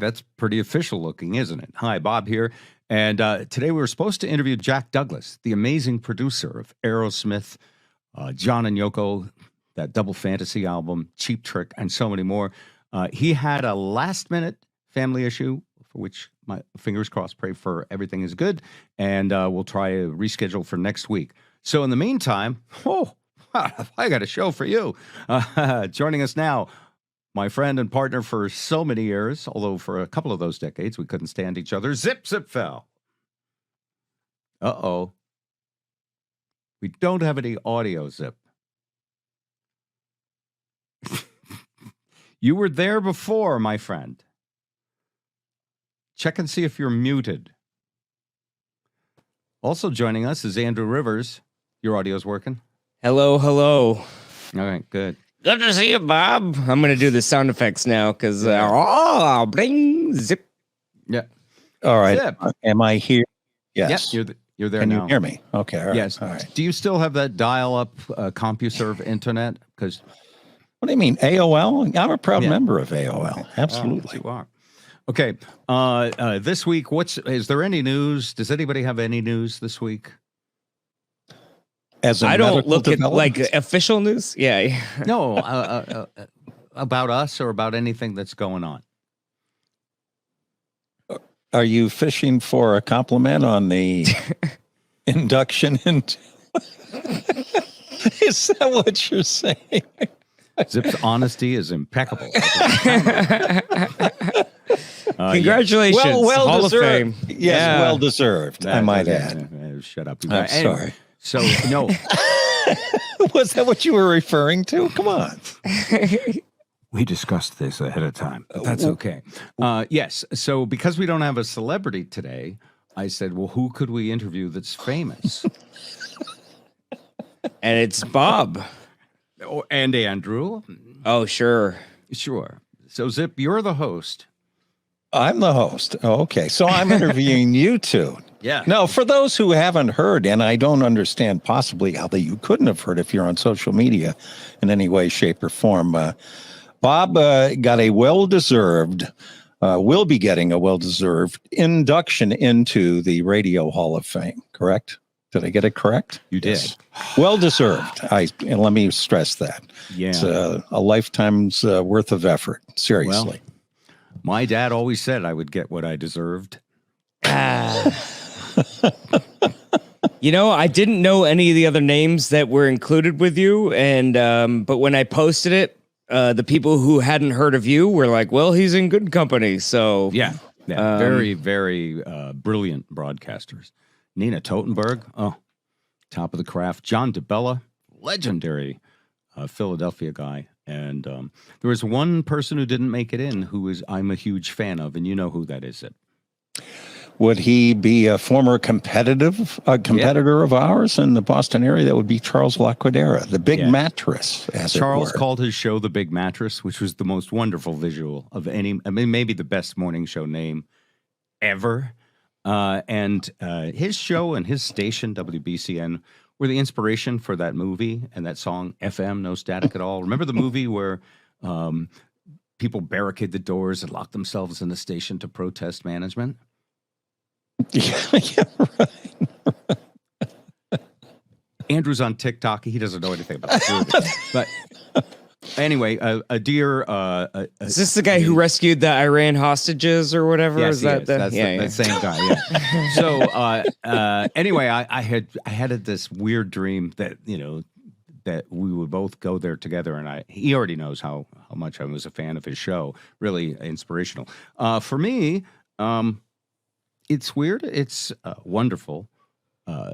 that's pretty official looking, isn't it? Hi, Bob here. And today we were supposed to interview Jack Douglas, the amazing producer of Aerosmith, John and Yoko, that Double Fantasy album, Cheap Trick, and so many more. He had a last-minute family issue, for which my fingers crossed, pray for everything is good, and we'll try to reschedule for next week. So in the meantime, I got a show for you. Joining us now, my friend and partner for so many years, although for a couple of those decades we couldn't stand each other, Zip Fell. Uh-oh. We don't have any audio, Zip. You were there before, my friend. Check and see if you're muted. Also joining us is Andrew Rivers. Your audio's working? Hello. All right, good. Good to see you, Bob. I'm going to do the sound effects now because, bling, zip. Yeah. All right. Zip. Am I here? Yes. Yep, you're there Can now. you hear me? Okay. All right. Yes. All right. Do you still have that dial-up CompuServe internet? Because What do you mean, AOL? I'm a proud member of AOL. Absolutely. you are. Okay. This week, is there any news? Does anybody have any news this week? As I don't look at like official news. Yeah. No, about us or about anything that's going on. Are you fishing for a compliment on the induction into... Is that what you're saying? Zip's honesty is impeccable. Congratulations. Well Hall deserved. of Fame. Yes, well deserved, I might add. Shut up. I'm sorry. So, no. Was that what you were referring to? Come on. We discussed this ahead of time. That's okay. Yes. So because we don't have a celebrity today, I said, well, who could we interview that's famous? And it's Bob. And Andrew. Oh, sure. Sure. So, Zip, you're the host. I'm the host. Okay. So I'm interviewing you two. Yeah. Now, for those who haven't heard, and I don't understand possibly how you couldn't have heard if you're on social media in any way, shape, or form, Bob got a well-deserved, will be getting a well-deserved induction into the Radio Hall of Fame, correct? Did I get it correct? You did. Yes. Well-deserved. And let me stress that. Yeah. It's a lifetime's worth of effort, seriously. Well, my dad always said I would get what I deserved. You know, I didn't know any of the other names that were included with you, and but when I posted it, the people who hadn't heard of you were like, "Well, he's in good company." So Yeah. Very, very brilliant broadcasters. Nina Totenberg, top of the craft. John DeBella, legendary Philadelphia guy. And there was one person who didn't make it in who I'm a huge fan of, and you know who that is. Would he be a former competitor of ours in the Boston area? That would be Charles Laquadera, the Big Mattress, as Charles it were. called his show The Big Mattress, which was the most wonderful visual of maybe the best morning show name ever. And his show and his station, WBCN, were the inspiration for that movie and that song, FM, No Static at All. Remember the movie where people barricade the doors and lock themselves in the station to protest management? Yeah, right. Andrew's on TikTok. He doesn't know anything about the movie. But anyway, a dear... is this the guy who rescued the Iran hostages or whatever? Yes, is that That's the same guy, yeah. So anyway, I had this weird dream that, that we would both go there together, and he already knows how much I was a fan of his show. Really inspirational. For me, it's weird. It's wonderful.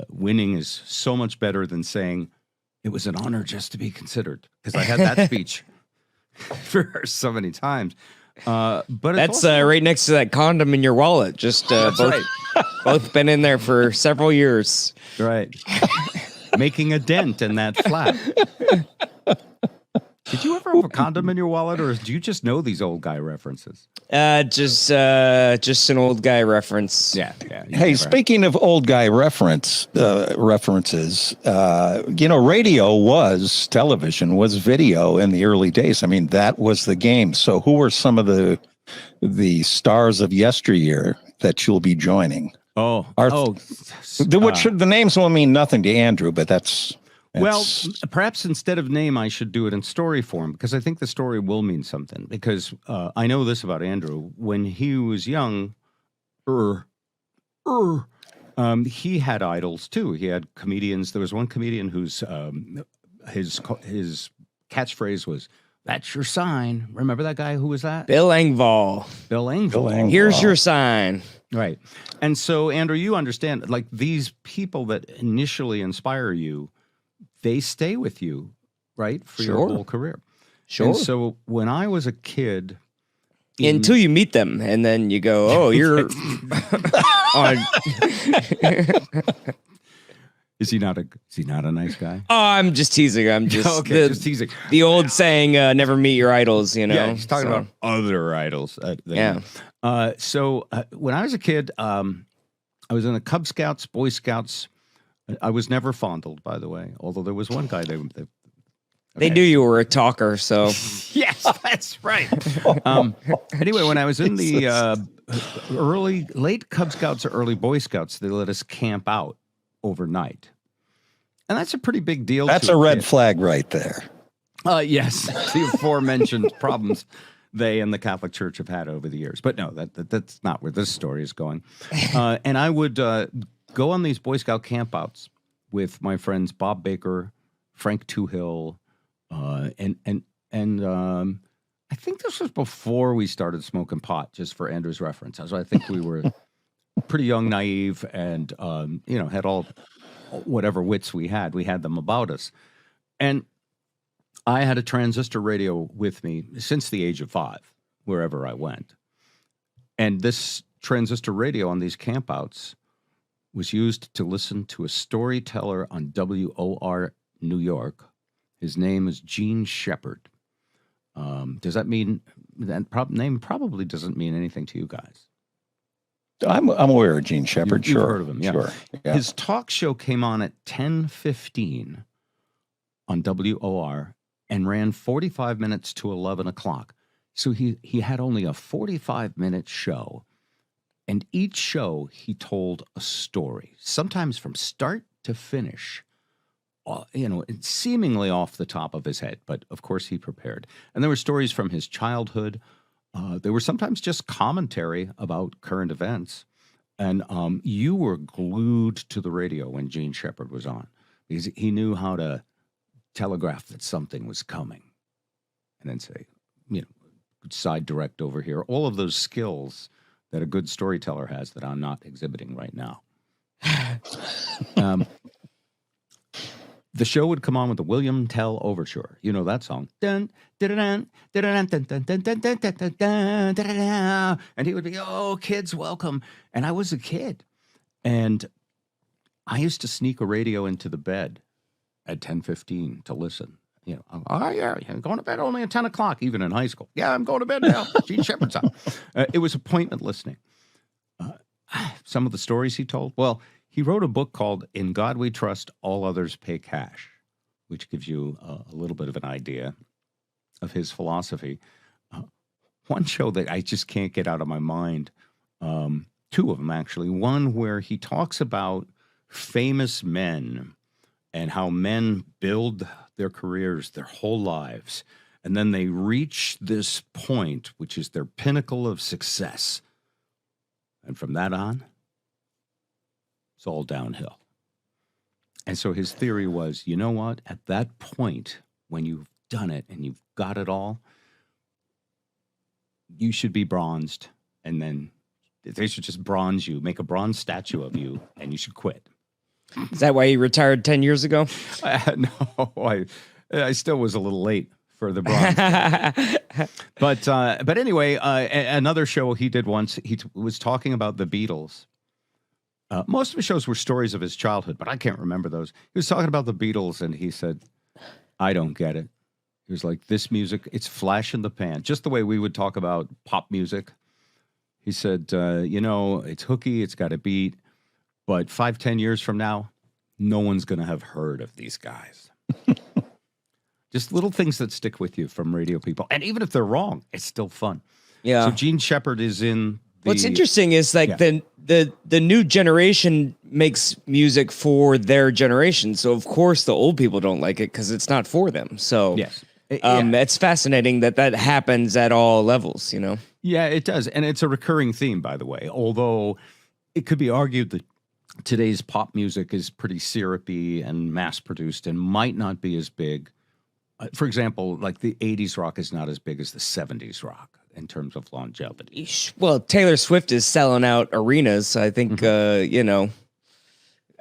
Winning is so much better than saying it was an honor just to be considered, because I had that speech for so many times. But that's right next to that condom in your wallet. Just both been in there for several years. Right. Making a dent in that flap. Did you ever have a condom in your wallet, or do you just know these old guy references? Just an old guy reference. Yeah. Hey, speaking of old guy references, television was video in the early days. I mean, that was the game. So who were some of the the stars of yesteryear that you'll be joining. Oh, Our- which The names will mean nothing to Andrew, but that's well, perhaps instead of name, I should do it in story form because I think the story will mean something. Because I know this about Andrew: when he was young, he had idols too. He had comedians. There was one comedian whose his catchphrase was, "That's your sign." Remember that guy? Who was that? Bill Engvall. Bill Engvall. Here's your sign. Right. And so, Andrew, you understand, like these people that initially inspire you, they stay with you, right, for your whole career. Sure. And so when I was a kid, Until you meet them, and then you go, "Oh, you're on." Is he not a nice guy? Oh, I'm just teasing. I'm just just teasing. The old saying, "Never meet your idols." You know. Yeah, he's talking about other idols. Yeah. So when I was a kid, I was in the Cub Scouts, Boy Scouts. I was never fondled, by the way. Although there was one guy They knew you were a talker, so yes, that's right. Anyway, when I was in the late Cub Scouts or early Boy Scouts, they let us camp out overnight, and that's a pretty big deal. That's a red flag right there. Yes, the aforementioned problems they and the Catholic Church have had over the years. But no, that's not where this story is going. And I would go on these Boy Scout campouts with my friends Bob Baker, Frank Toohill, and I think this was before we started smoking pot, just for Andrew's reference. So I think we were pretty young, naive, and had all whatever wits we had them about us. And I had a transistor radio with me since the age of 5, wherever I went. And this transistor radio on these campouts was used to listen to a storyteller on WOR New York. His name is Gene Shepard. Does that mean that name probably doesn't mean anything to you guys? I'm aware of Gene Shepard. You've Sure, heard of him, yeah. Sure. Yeah. His talk show came on at 10:15 on WOR and ran 45 minutes to 11 o'clock. So he had only a 45-minute show, and each show he told a story, sometimes from start to finish. Seemingly off the top of his head, but of course he prepared. And there were stories from his childhood. There were sometimes just commentary about current events. And you were glued to the radio when Gene Shepard was on, because he knew how to telegraph that something was coming and then say, side direct over here. All of those skills that a good storyteller has that I'm not exhibiting right now. The show would come on with the William Tell Overture. You know that song. Dun, dun, dun, dun, dun, dun, dun, dun, dun, dun, dun, dun, dun, and he would be, "Oh, kids, welcome." And I was a kid. And I used to sneak a radio into the bed at 10:15 to listen. Oh, yeah, I'm going to bed only at 10 o'clock, even in high school. Yeah, I'm going to bed now. Gene Shepard's on. It was appointment listening. Some of the stories he told, well, he wrote a book called In God We Trust, All Others Pay Cash, which gives you a little bit of an idea of his philosophy. One show that I just can't get out of my mind, 2 of them actually. One where he talks about famous men and how men build their careers their whole lives, and then they reach this point, which is their pinnacle of success. And from that on, it's all downhill. And so his theory was, you know what? At that point, when you've done it and you've got it all, you should be bronzed. And then they should just bronze you, make a bronze statue of you, and you should quit. Is that why you retired 10 years ago? No, I still was a little late for the bronze. But anyway, another show he did once, he was talking about the Beatles. Most of his shows were stories of his childhood, but I can't remember those. He was talking about the Beatles, and he said, "I don't get it." He was like, "This music, it's flash in the pan," just the way we would talk about pop music. He said, it's hooky, it's got a beat, but 5-10 years from now, no one's going to have heard of these guys. Just little things that stick with you from radio people. And even if they're wrong, it's still fun. Yeah. So Gene Shepard is in the... What's interesting is like Yeah. the new generation makes music for their generation. So of course the old people don't like it because it's not for them. So Yes. it's fascinating that happens at all levels, you know? Yeah, it does. And it's a recurring theme, by the way, although it could be argued that today's pop music is pretty syrupy and mass produced and might not be as big. For example, like the 80s rock is not as big as the 70s rock in terms of longevity. Well, Taylor Swift is selling out arenas. I think, you know,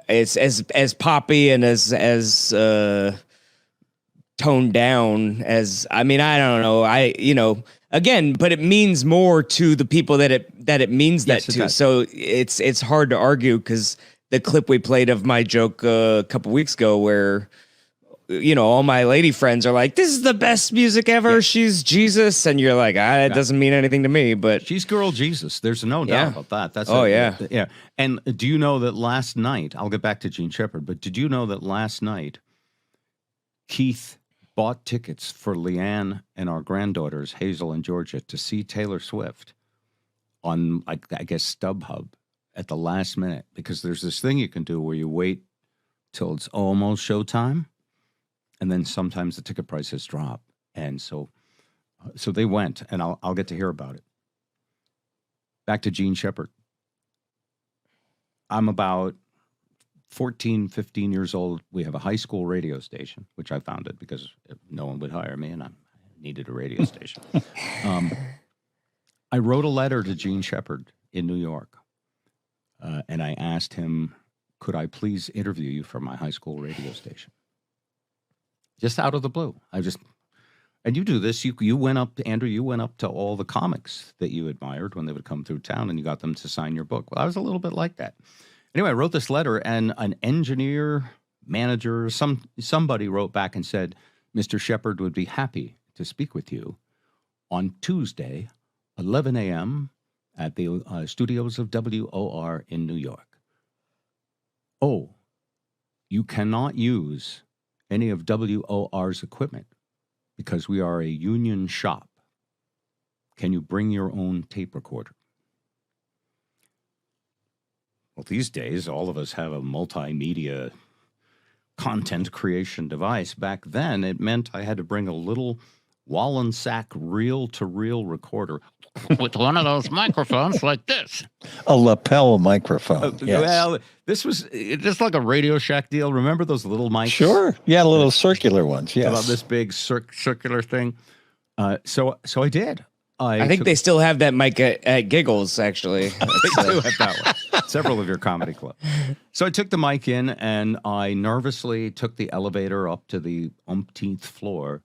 it's as poppy and as toned down as, I mean, I don't know. You know, again, but it means more to the people that it means that Yes, it to. does. So it's hard to argue because the clip we played of my joke a couple weeks ago where, you know, all my lady friends are like, this is the best music ever. Yeah. She's Jesus. And you're like, it doesn't mean anything to me, but She's girl Jesus. There's no doubt about that. That's yeah. And do you know that last night, I'll get back to Gene Shepard, but did you know that last night Keith bought tickets for Leanne and our granddaughters, Hazel and Georgia, to see Taylor Swift on, I guess, StubHub at the last minute? Because there's this thing you can do where you wait till it's almost showtime, and then sometimes the ticket prices drop. And so they went, and I'll get to hear about it. Back to Gene Shepard. I'm about 14, 15 years old. We have a high school radio station, which I founded because no one would hire me, and I needed a radio station. I wrote a letter to Gene Shepard in New York, and I asked him, could I please interview you for my high school radio station? Just out of the blue. And you do this. You went up, Andrew, you went up to all the comics that you admired when they would come through town, and you got them to sign your book. Well, I was a little bit like that. Anyway, I wrote this letter, and an engineer, manager, somebody wrote back and said, Mr. Shepard would be happy to speak with you on Tuesday, 11 a.m. at the studios of WOR in New York. Oh, you cannot use any of WOR's equipment because we are a union shop. Can you bring your own tape recorder? Well, these days, all of us have a multimedia content creation device. Back then, it meant I had to bring a little Wallensack reel-to-reel recorder with one of those microphones like this. A lapel microphone. Yes. Well, this was just like a Radio Shack deal. Remember those little mics? Sure. Yeah, little circular ones. Yes. About this big circular thing. So I did. I think they still have that mic at Giggles, actually. They do have that one. Several of your comedy clubs. So I took the mic in, and I nervously took the elevator up to the umpteenth floor.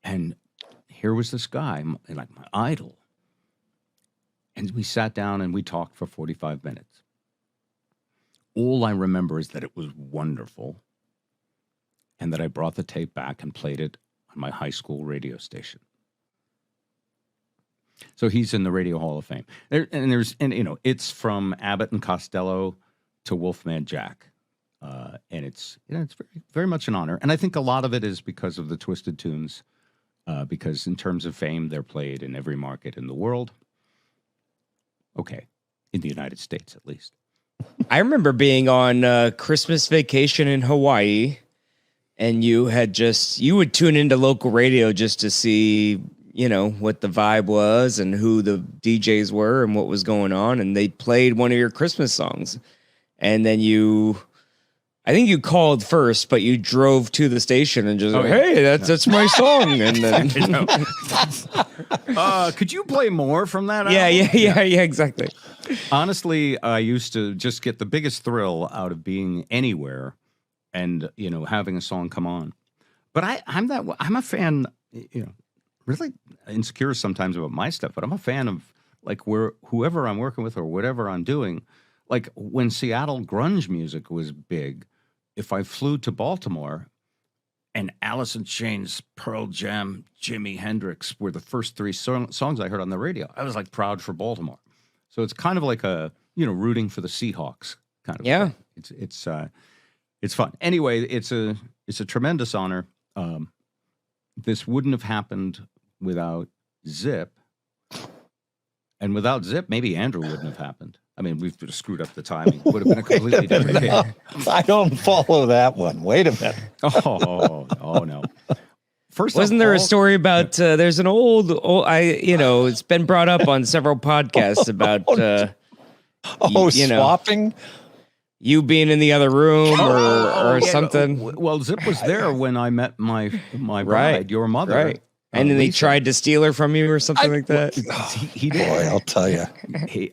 And here was this guy, like my idol. And we sat down and we talked for 45 minutes. All I remember is that it was wonderful, and that I brought the tape back and played it on my high school radio station. So he's in the Radio Hall of Fame. It's from Abbott and Costello to Wolfman Jack. And it's very, very much an honor. And I think a lot of it is because of the Twisted Tunes, because in terms of fame, they're played in every market in the world. Okay. In the United States, at least. I remember being on Christmas vacation in Hawaii, and you would tune into local radio just to see, you know, what the vibe was and who the DJs were and what was going on. And they played one of your Christmas songs. And then I think you called first, but you drove to the station and just, hey, that's my song. And then, could you play more from that album? Yeah, exactly. Honestly, I used to just get the biggest thrill out of being anywhere and, you know, having a song come on. But I'm a fan, you know, really insecure sometimes about my stuff, but I'm a fan of like whoever I'm working with or whatever I'm doing. Like when Seattle grunge music was big, if I flew to Baltimore and Alice in Chains, Pearl Jam, Jimi Hendrix were the first three songs I heard on the radio, I was like proud for Baltimore. So it's kind of like rooting for the Seahawks kind of thing. It's fun. Anyway, it's a tremendous honor. This wouldn't have happened without Zip, And without Zip, maybe Andrew wouldn't have happened. I mean, we've screwed up the timing. Would have been a completely different case. I don't follow that one. Wait a minute. Oh no. First, wasn't there a story about there's an old it's been brought up on several podcasts about swapping? You being in the other room or something. Well, Zip was there when I met my bride, your mother. Right. And then he tried to steal her from you or something like that. He did. Boy, I'll tell you. He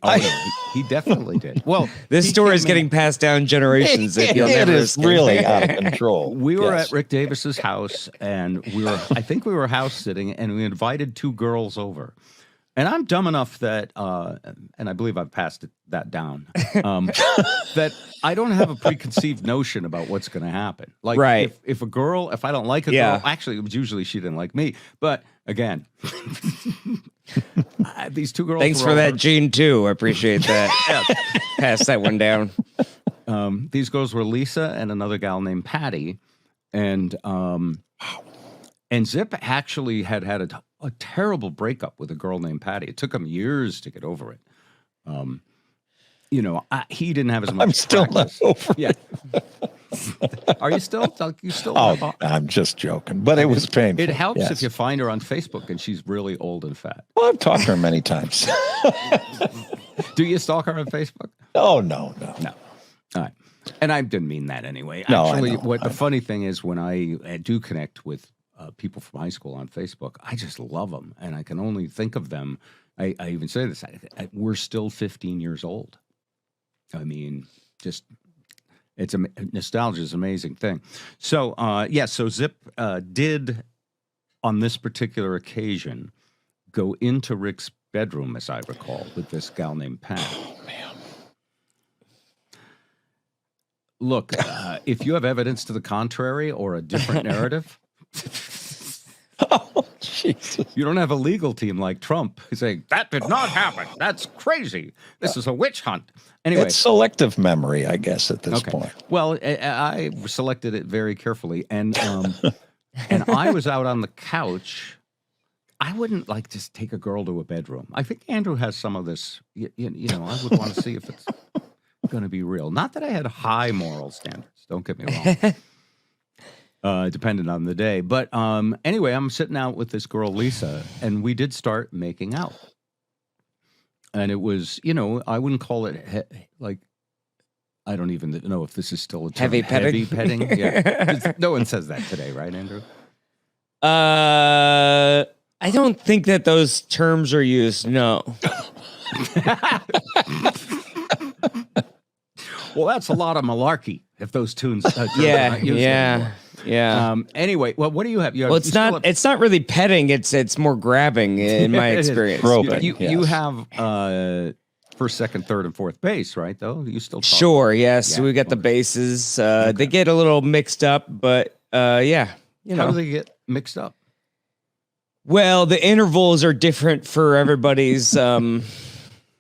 definitely did. Well, this story is getting passed down generations. That you'll it never is escape. really out of control. We were at Rick Davis's house, and I think we were house sitting, and we invited 2 girls over. And I'm dumb enough that, and I believe I've passed that down, that I don't have a preconceived notion about what's going to happen. Like, right. if I don't like a girl, actually, it was usually she didn't like me. But again, these 2 girls. Thanks for that, Gene, too. I appreciate that. Pass that one down. These girls were Lisa and another gal named Patty, and Zip actually had a terrible breakup with a girl named Patty. It took him years to get over it. He didn't have as much. I'm still practice. not over. Yeah. Are you still? You still? Oh, I'm just joking, but it was painful. It helps if you find her on Facebook and she's really old and fat. Well, I've talked to her many times. Do you stalk her on Facebook? Oh, no. All right. And I didn't mean that anyway. No, actually, the funny thing is when I do connect with people from high school on Facebook, I just love them, and I can only think of them. I even say this: we're still 15 years old. I mean, nostalgia is an amazing thing. So, so Zip did on this particular occasion go into Rick's bedroom, as I recall, with this gal named Pat. Oh man! Look, if you have evidence to the contrary or a different narrative. Oh, Jesus. You don't have a legal team like Trump saying, that did not happen. That's crazy. This is a witch hunt. Anyway. It's selective memory, I guess, at this point. Well, I selected it very carefully. And and I was out on the couch. I wouldn't just take a girl to a bedroom. I think Andrew has some of this. I would want to see if it's going to be real. Not that I had high moral standards. Don't get me wrong. Depending on the day. But anyway, I'm sitting out with this girl, Lisa, and we did start making out. And it was, I wouldn't call it I don't even know if this is still a term. Heavy petting? Heavy petting? Yeah. No one says that today, right, Andrew? I don't think that those terms are used, no. Well, that's a lot of malarkey if those terms are not used anymore. Yeah. Anyway, well, what do you have? It's not really petting. It's more grabbing in my experience. You have first, second, third, and fourth base, right? Though you still talk. Sure. Yes, we got the bases. They get a little mixed up, but How do they get mixed up? Well, the intervals are different for everybody's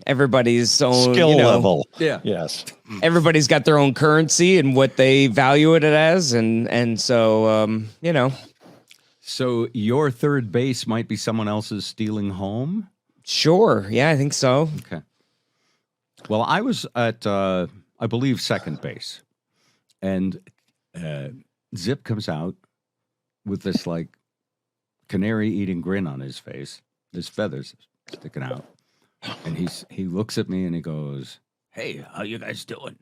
everybody's own skill level. Yeah. Yes. Everybody's got their own currency and what they value it as, and so So your third base might be someone else's stealing home? Sure. Yeah, I think so. Okay. Well, I was at I believe second base, and Zip comes out with this canary eating grin on his face, his feathers sticking out. And he looks at me and he goes, "Hey, how you guys doing?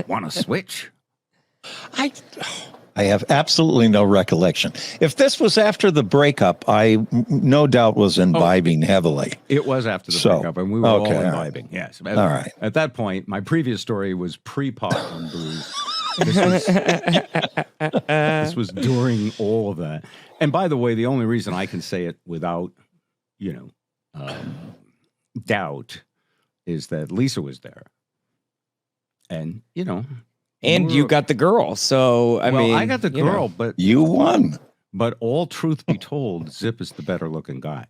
Want to switch?" I have absolutely no recollection. If this was after the breakup, I no doubt was imbibing heavily. It was after the breakup, and we were all imbibing. Yes. All right. At that point, my previous story was pre-pot and booze. This was during all of that. And by the way, the only reason I can say it without doubt is that Lisa was there. And, And you got the girl. So, I mean, I got the girl, but you won. But all truth be told, Zip is the better looking guy.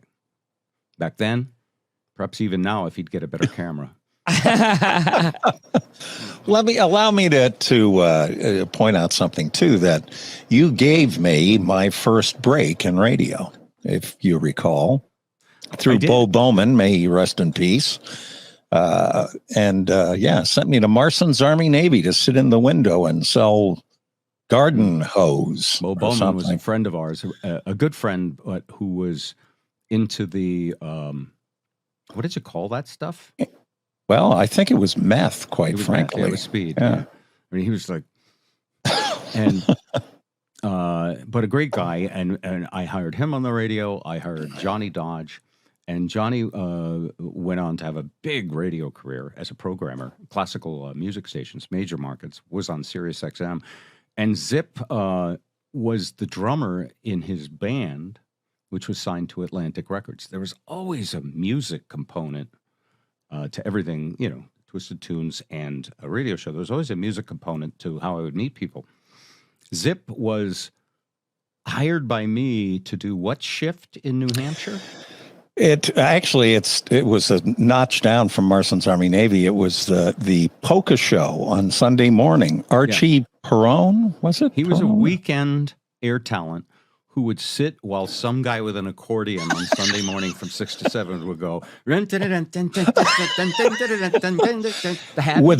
Back then, perhaps even now, if he'd get a better camera. Allow me to point out something too, that you gave me my first break in radio, if you recall. through did. Bo Bowman, may he rest in peace. Sent me to Marston's Army Navy to sit in the window and sell garden hose. Bo or Bowman was a something. friend of ours, a good friend, but who was into the what did you call that stuff? Well, I think it was meth, quite It was frankly. Meth, yeah, it was speed. Yeah. Yeah. I mean, he was like, and but a great guy, and I hired him on the radio. I hired Johnny Dodge, and Johnny went on to have a big radio career as a programmer, classical music stations, major markets, was on Sirius XM, and Zip was the drummer in his band, which was signed to Atlantic Records. There was always a music component to everything, you know, Twisted Tunes and a radio show. There was always a music component to how I would meet people. Zip was hired by me to do what shift in New Hampshire? It was a notch down from Marston's Army Navy. It was the polka show on Sunday morning. Archie Perone, was it? He was a Perone? weekend air talent who would sit while some guy with an accordion on Sunday morning from 6 to 7 would go with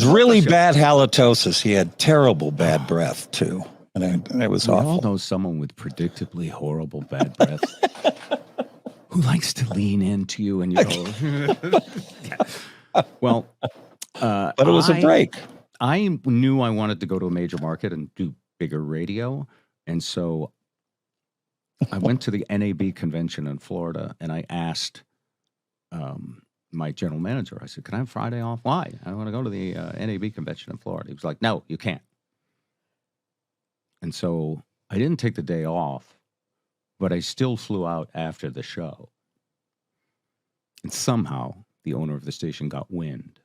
really bad halitosis. He had terrible bad breath too, and it was we awful. all know someone with predictably horrible bad breath who likes to lean into you and you go. Well, but it was a break. I knew I wanted to go to a major market and do bigger radio, and so I went to the NAB convention in Florida, and I asked my general manager, I said, can I have Friday off? Why? I want to go to the NAB convention in Florida. He was like, no, you can't. And so I didn't take the day off, but I still flew out after the show. And somehow the owner of the station got wind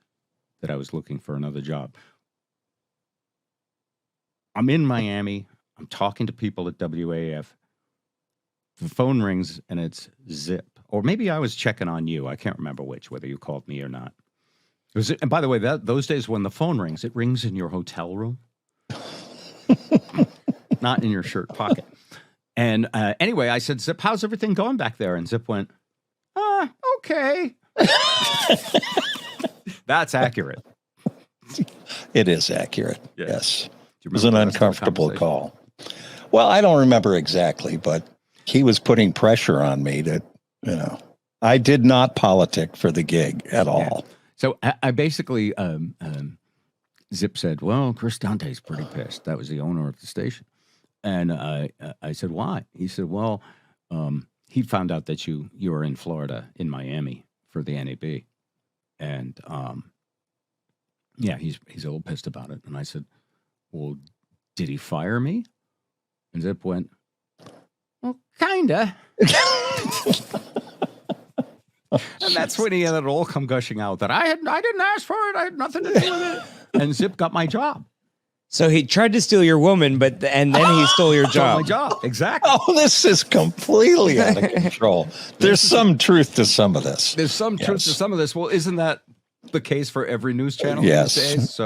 that I was looking for another job. I'm in Miami. I'm talking to people at WAF. The phone rings and it's Zip. Or maybe I was checking on you. I can't remember which, whether you called me or not. And by the way, those days when the phone rings, it rings in your hotel room, not in your shirt pocket. And anyway, I said, Zip, how's everything going back there? And Zip went, okay. That's accurate. It is accurate. Yeah. Yes. It was an uncomfortable call. Well, I don't remember exactly, but he was putting pressure on me to, I did not politic for the gig at all. So I basically, Zip said, well, Chris Dante's pretty pissed. That was the owner of the station. And I said, why? He said, well, he found out that you were in Florida, in Miami for the NAB. And he's a little pissed about it. And I said, well, did he fire me? And Zip went, well, kinda. And that's when he had it all come gushing out that I didn't ask for it. I had nothing to do with it. And Zip got my job. So he tried to steal your woman, and then he stole your Stole job. my job, exactly. Oh, this is completely out of control. There's some truth to some of this. There's some truth to some of this. Well, isn't that the case for every news channel Yes. these days? So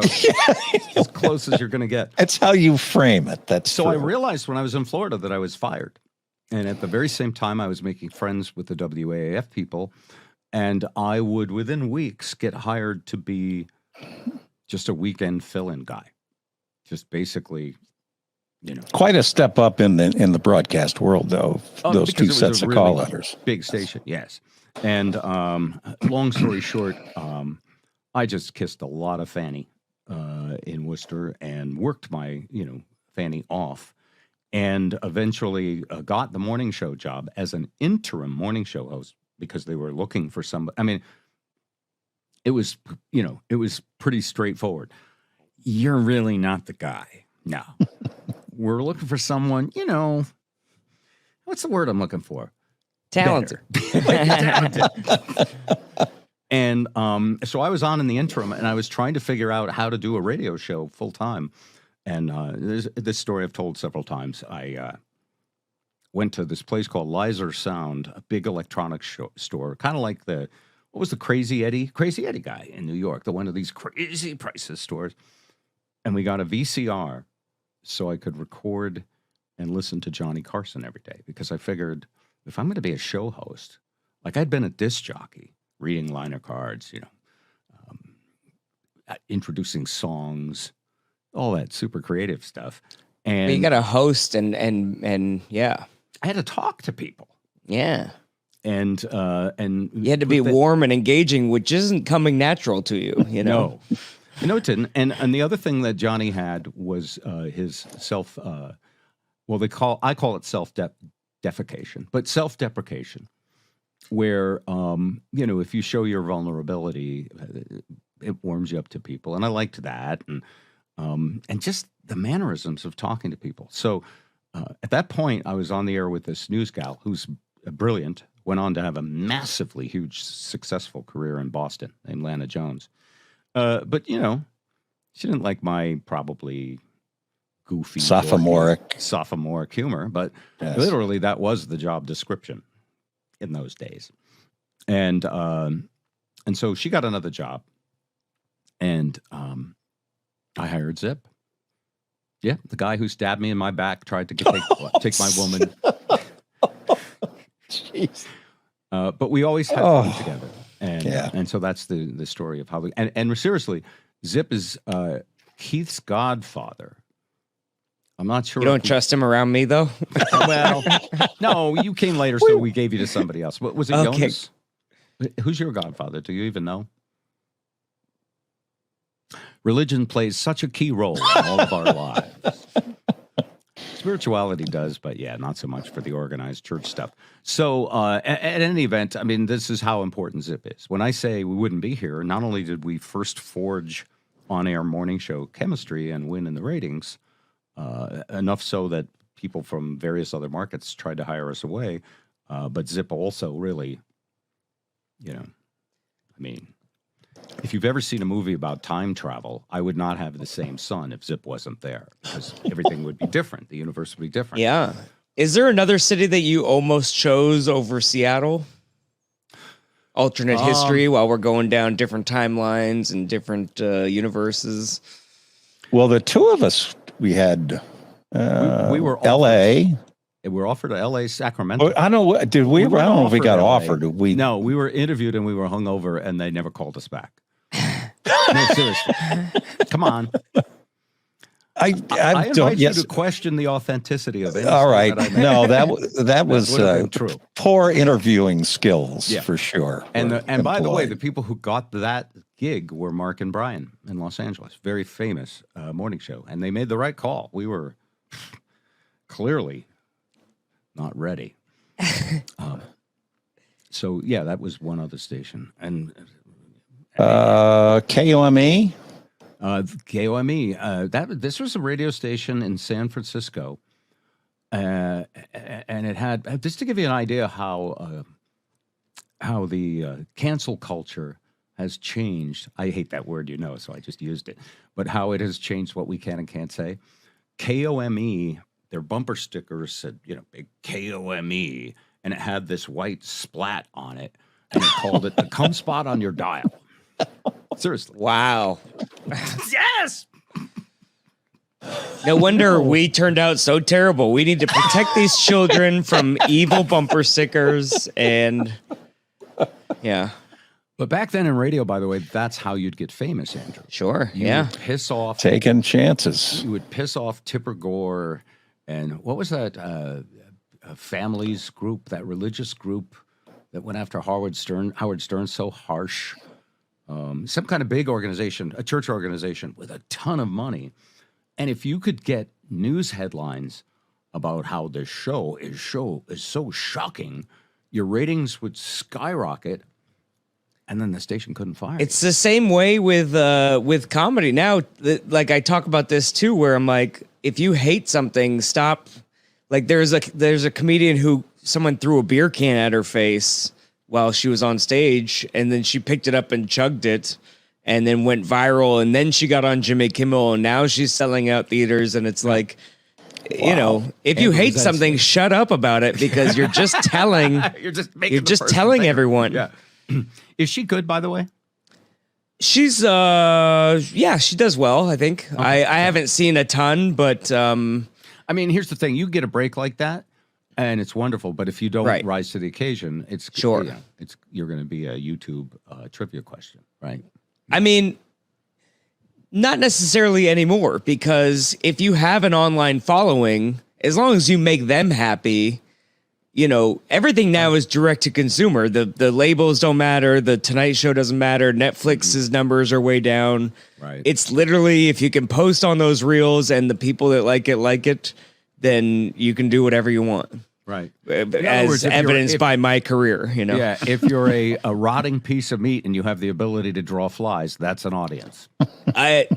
as close as you're going to get. That's how you frame it. That's So true. I realized when I was in Florida that I was fired. And at the very same time, I was making friends with the WAAF people. And I would, within weeks, get hired to be just a weekend fill-in guy. Just basically, Quite a step up in the broadcast world, though. Those two sets of call letters. Big station, yes. And long story short, I just kissed a lot of Fanny in Worcester and worked my, Fanny off. And eventually got the morning show job as an interim morning show host because they were looking for somebody. I mean, it was pretty straightforward. You're really not the guy. No. We're looking for someone, what's the word I'm looking for? Talented. Talented. And so I was on in the interim, and I was trying to figure out how to do a radio show full time. And this story I've told several times. I went to this place called Lizer Sound, a big electronics store, kind of like what was the Crazy Eddie guy in New York, the one of these crazy prices stores. And we got a VCR so I could record and listen to Johnny Carson every day because I figured if I'm going to be a show host, Like I'd been a disc jockey, reading liner cards, introducing songs, all that super creative stuff. And You got to host and yeah. I had to talk to people. Yeah. And you had to be warm and engaging, which isn't coming natural to you, you know? No, it didn't. And the other thing that Johnny had was his self, I call it self-defecation, but self-deprecation, where, if you show your vulnerability, it warms you up to people. And I liked that. And just the mannerisms of talking to people. So at that point, I was on the air with this news gal who's brilliant, went on to have a massively huge, successful career in Boston, named Lana Jones. But, she didn't like my probably goofy, sophomoric humor. But literally, that was the job description in those days. And so she got another job. And I hired Zip. Yeah, the guy who stabbed me in my back tried to take my woman. Jeez. But we always had fun together. And so that's the story of how we, and seriously, Zip is Keith's godfather. I'm not sure. You don't trust him around me, though? Well, no, you came later, so we gave you to somebody else. What was it, Jonas? Who's your godfather? Do you even know? Religion plays such a key role in all of our lives. Spirituality does, but not so much for the organized church stuff. So at any event, I mean, this is how important Zip is. When I say we wouldn't be here, not only did we first forge on-air morning show chemistry and win in the ratings, enough so that people from various other markets tried to hire us away, but Zip also really, if you've ever seen a movie about time travel, I would not have the same son if Zip wasn't there, because everything would be different. The universe would be different. Yeah. Is there another city that you almost chose over Seattle? Alternate history while we're going down different timelines and different universes? Well, the two of us, we had we were L.A. We were offered to L.A., Sacramento. I don't know. Did we? I don't know if we got offered. No, we were interviewed and we were hungover, and they never called us back. No, seriously. Come on. I invite you to question the authenticity of it. All right. No, that was true. Poor interviewing skills for sure. And by the way, the people who got that gig were Mark and Brian in Los Angeles, very famous morning show, and they made the right call. We were clearly not ready. So that was one other station, and KOME. KOME. This was a radio station in San Francisco, and it had, just to give you an idea how the cancel culture has changed. I hate that word, so I just used it. But how it has changed what we can and can't say. KOME. Their bumper stickers said, big KOME, and it had this white splat on it, and it called it the cum spot on your dial. Seriously. Wow. Yes! No wonder we turned out so terrible. We need to protect these children from evil bumper stickers and, But back then in radio, by the way, that's how you'd get famous, Andrew. Sure, You would piss off. Taking chances. You would piss off Tipper Gore. And what was that families group, that religious group that went after Howard Stern so harsh? Some kind of big organization, a church organization with a ton of money. And if you could get news headlines about how this show is so shocking, your ratings would skyrocket, and then the station couldn't fire. It's the same way with comedy now. Like I talk about this too, where I'm like, if you hate something, stop. Like there's a comedian who someone threw a beer can at her face while she was on stage, and then she picked it up and chugged it, and then went viral, and then she got on Jimmy Kimmel, and now she's selling out theaters, and it's like, if you hate something, shut up about it, because you're just telling. you're just telling everyone. Yeah. Is she good, by the way? She's she does well, I think. Okay. I haven't seen a ton, but I mean, here's the thing. You get a break like that, and it's wonderful. But if you don't Right. rise to the occasion, it's Sure. yeah, you're going to be a YouTube trivia question, right? I mean, not necessarily anymore, because if you have an online following, as long as you make them happy, you know, everything now is direct to consumer. The labels don't matter. The Tonight Show doesn't matter. Netflix's numbers are way down. Right. It's literally, if you can post on those reels and the people that like it, then you can do whatever you want. Right. As words, evidenced by my career, you know? Yeah, if you're a rotting piece of meat and you have the ability to draw flies, that's an audience. Chris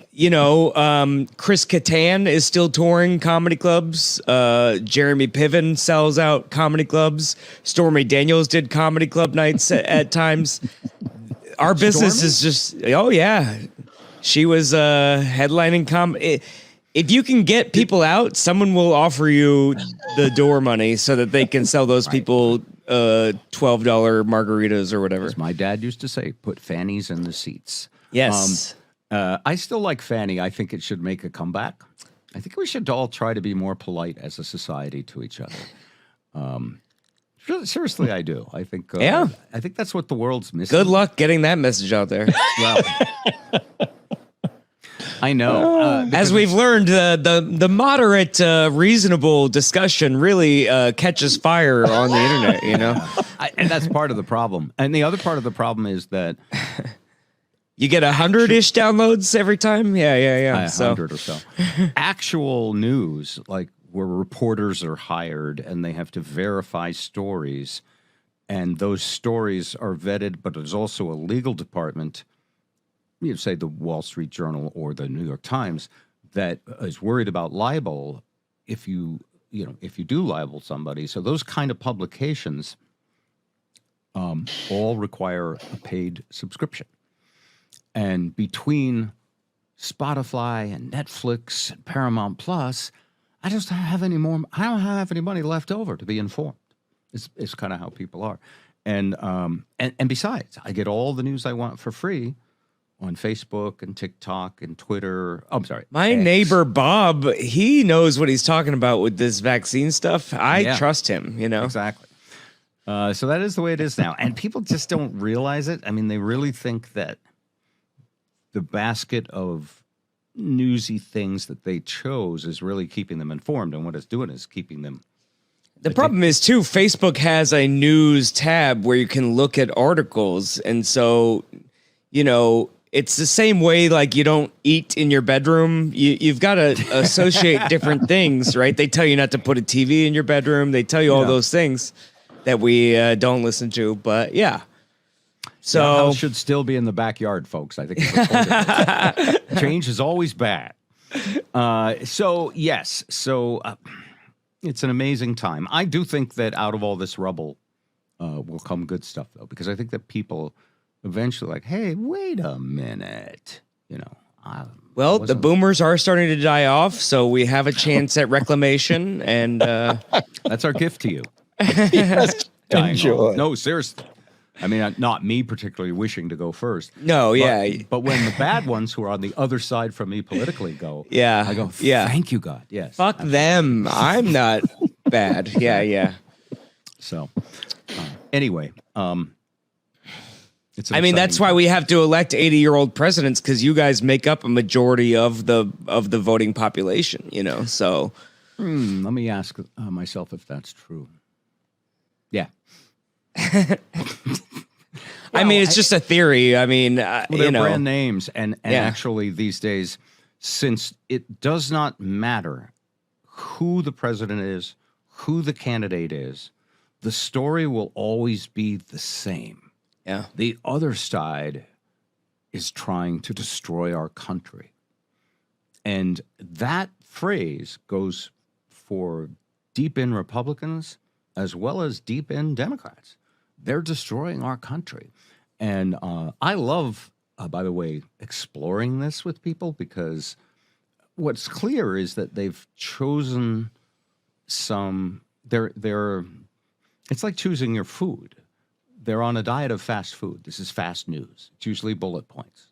Kattan is still touring comedy clubs. Jeremy Piven sells out comedy clubs. Stormy Daniels did comedy club nights at times. Our business is just, oh yeah. She was headlining comedy. If you can get people out, someone will offer you the door money so that they can sell those people $12 margaritas or whatever. As my dad used to say, put fannies in the seats. Yes. I still like Fanny. I think it should make a comeback. I think we should all try to be more polite as a society to each other. Seriously, I do. I think. Yeah. I think that's what the world's missing. Good luck getting that message out there. Well, I know. As we've learned, the moderate, reasonable discussion really catches fire on the internet, you know? And that's part of the problem. And the other part of the problem is that you get 100-ish downloads every time? Yeah. 100 or so. Actual news, like where reporters are hired and they have to verify stories, and those stories are vetted, but there's also a legal department, you know, say the Wall Street Journal or the New York Times, that is worried about libel if you do libel somebody. So those kind of publications all require a paid subscription. And between Spotify and Netflix and Paramount Plus, I don't have any money left over to be informed. It's kind of how people are. And besides, I get all the news I want for free on Facebook and TikTok and Twitter. Oh, I'm sorry. My X. neighbor Bob, he knows what he's talking about with this vaccine stuff. I trust him, you know? Exactly. So that is the way it is now. And people just don't realize it. I mean, they really think that the basket of newsy things that they chose is really keeping them informed. And what it's doing is keeping them. The problem is, too, Facebook has a news tab where you can look at articles. And so, you know, it's the same way, like, you don't eat in your bedroom. You've got to associate different things, right? They tell you not to put a TV in your bedroom. They tell you all those things that we don't listen to. But, yeah. So the house should still be in the backyard, folks. I think it's change is always bad. So, yes. So it's an amazing time. I do think that out of all this rubble will come good stuff, though, because I think that people eventually like, hey, wait a minute, you know. Well, the boomers are starting to die off, so we have a chance at reclamation, and that's our gift to you. Yes, enjoy. No, seriously. I mean, not me particularly wishing to go first. No, But when the bad ones who are on the other side from me politically go, yeah, I go, thank you, God. Yes. Fuck them. I'm not bad. Yeah. So, anyway, I mean, that's why we have to elect 80-year-old presidents, because you guys make up a majority of the voting population, you know, so. Let me ask myself if that's true. Yeah. I mean, it's just a theory. I mean, they're you know. brand names. And actually these days, since it does not matter who the president is, who the candidate is, the story will always be the same. Yeah. The other side is trying to destroy our country. And that phrase goes for deep in Republicans as well as deep in Democrats. They're destroying our country. And I love, by the way, exploring this with people, because what's clear is that they've chosen it's like choosing your food. They're on a diet of fast food. This is fast news. It's usually bullet points.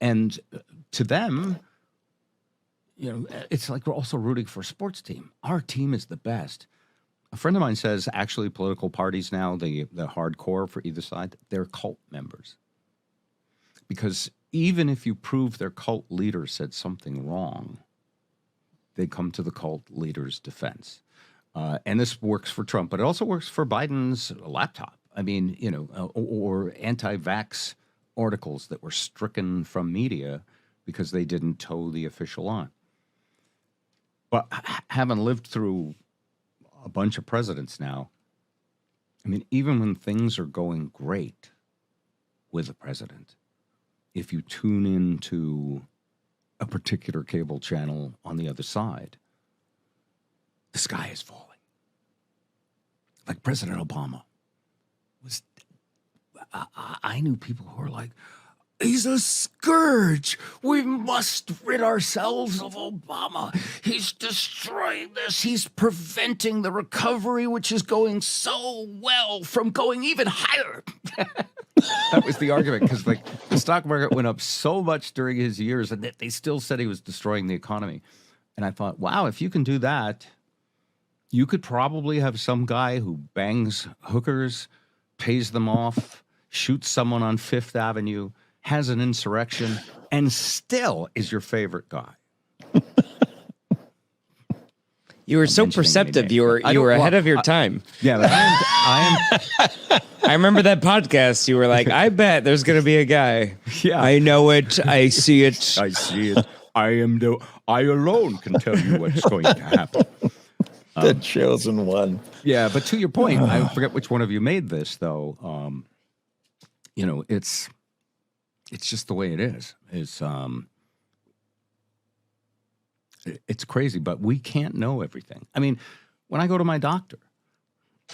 And to them, you know, it's like we're also rooting for a sports team. Our team is the best. A friend of mine says actually political parties now, the hardcore for either side, they're cult members. Because even if you prove their cult leader said something wrong, they come to the cult leader's defense. And this works for Trump, but it also works for Biden's laptop. I mean, or anti-vax articles that were stricken from media because they didn't toe the official line. But having lived through a bunch of presidents now, I mean, even when things are going great with a president, if you tune into a particular cable channel on the other side, the sky is falling. Like President Obama was, I knew people who were like, he's a scourge. We must rid ourselves of Obama. He's destroying this. He's preventing the recovery, which is going so well, from going even higher. That was the argument, because like the stock market went up so much during his years, and they still said he was destroying the economy. And I thought, wow, if you can do that, you could probably have some guy who bangs hookers, pays them off, shoots someone on Fifth Avenue, has an insurrection, and still is your favorite guy. You were so perceptive. You were ahead of your time. Yeah, but I am. I remember that podcast. You were like, I bet there's going to be a guy. Yeah. I know it. I see it. I see it. I alone can tell you what's going to happen. The chosen one. Yeah, but to your point, I forget which one of you made this, though. It's just the way it is. It's crazy, but we can't know everything. I mean, when I go to my doctor,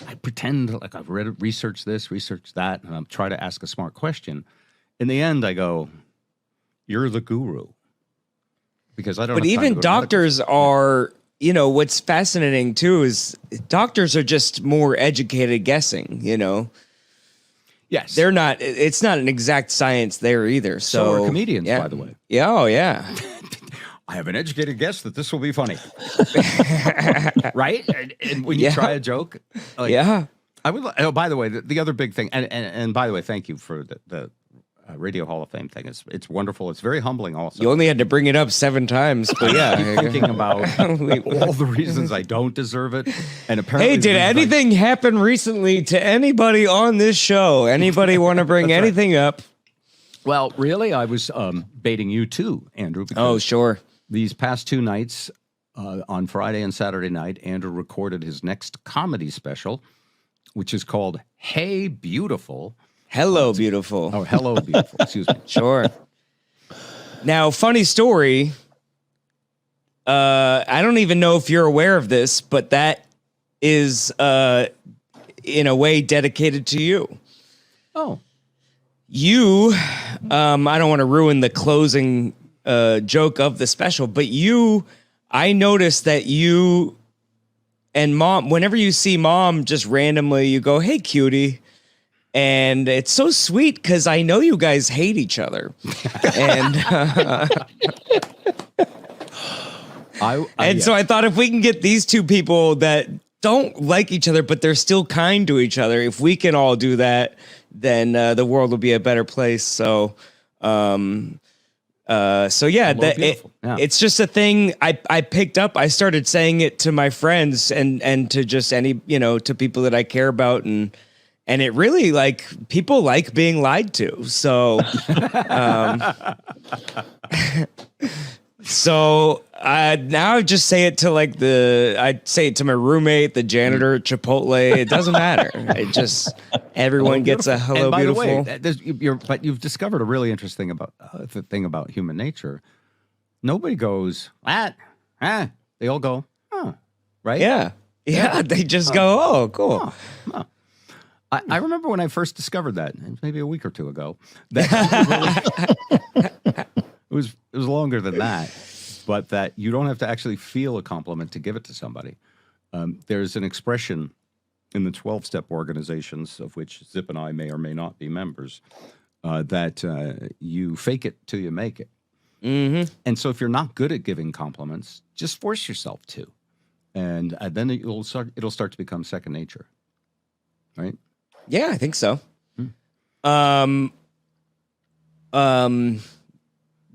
I pretend like I've researched this, researched that, and I'm trying to ask a smart question. In the end, I go, "You're the guru," because I don't. But even doctors are. What's fascinating too is doctors are just more educated guessing. Yes, they're not. It's not an exact science there either. So are comedians, by the way. Yeah. Oh, yeah. I have an educated guess that this will be funny. Right? And when you try a joke. Yeah. I would. Oh, by the way, the other big thing, and by the way, thank you for the Radio Hall of Fame thing. It's wonderful. It's very humbling also. You only had to bring it up 7 times, but yeah. Thinking about all the reasons I don't deserve it. And apparently, hey, did anything happen recently to anybody on this show? Anybody want to bring anything up? Well, really, I was baiting you too, Andrew. Oh, sure. These past 2 nights, on Friday and Saturday night, Andrew recorded his next comedy special, which is called Hey Beautiful. Hello, beautiful. Oh, hello, beautiful. Excuse me. Sure. Now, funny story. I don't even know if you're aware of this, but that is, in a way, dedicated to you. Oh. You, I don't want to ruin the closing joke of the special, but I noticed that you and Mom, whenever you see Mom just randomly, you go, "Hey, cutie." And it's so sweet because I know you guys hate each other. And so I thought if we can get these two people that don't like each other, but they're still kind to each other, if we can all do that, then the world will be a better place. So, it's just a thing I picked up. I started saying it to my friends and to just to people that I care about, and it really, people like being lied to. So, now I just say it to I say it to my roommate, the janitor at Chipotle. It doesn't matter. It just, everyone gets a hello, and beautiful. By the way, but you've discovered a really interesting thing about human nature. Nobody goes, they all go, right? Yeah. Yeah. They just go, oh, cool. I remember when I first discovered that, maybe a week or 2 ago. That it was longer than that, but that you don't have to actually feel a compliment to give it to somebody. There's an expression in the 12-step organizations, of which Zip and I may or may not be members, that you fake it till you make it. Mm-hmm. And so if you're not good at giving compliments, just force yourself to. and then it'll start to become second nature, right? Yeah, I think so.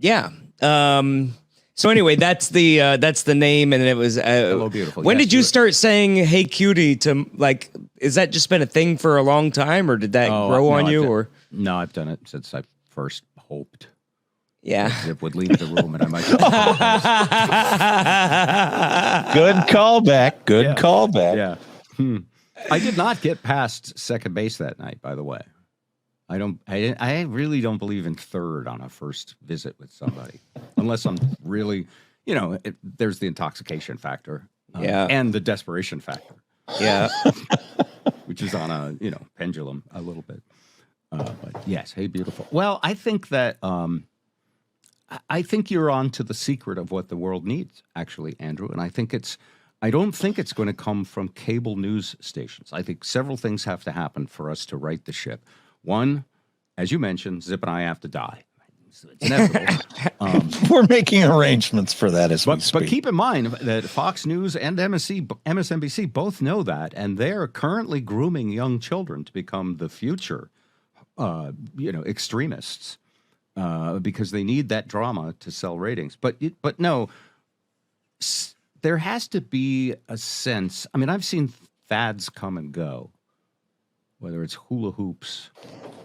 Yeah. So anyway, that's the name, and it was Hello, beautiful. When Yes, did you start saying "Hey, cutie"? To like, is that just been a thing for a long time, or did that grow on you? Or no, I've done it since I first hoped. Yeah. Zip would leave the room, and I might. Good callback. Good Yeah. callback. Yeah. I did not get past second base that night, by the way. I really don't believe in third on a first visit with somebody, unless I'm really, there's the intoxication factor, and the desperation factor, which is on a pendulum a little bit. But yes, hey, beautiful. Well, I think that I think you're on to the secret of what the world needs, actually, Andrew, and I don't think it's going to come from cable news stations. I think several things have to happen for us to right the ship. One, as you mentioned, Zip and I have to die. It's inevitable. We're making arrangements for that as we speak. But keep in mind that Fox News and MSNBC both know that, and they're currently grooming young children to become the future, extremists, because they need that drama to sell ratings. But no, there has to be a sense. I mean, I've seen fads come and go. Whether it's hula hoops,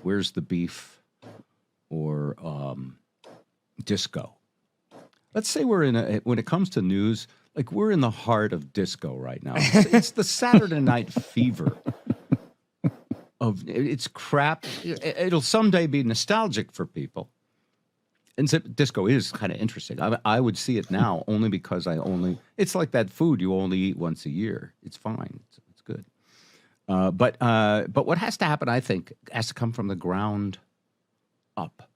Where's the Beef, or disco. Let's say when it comes to news, like we're in the heart of disco right now. It's the Saturday Night Fever of it's crap. It'll someday be nostalgic for people. And disco is kind of interesting. I would see it now only because it's like that food you only eat once a year. It's fine. It's good. But what has to happen, I think, has to come from the ground up.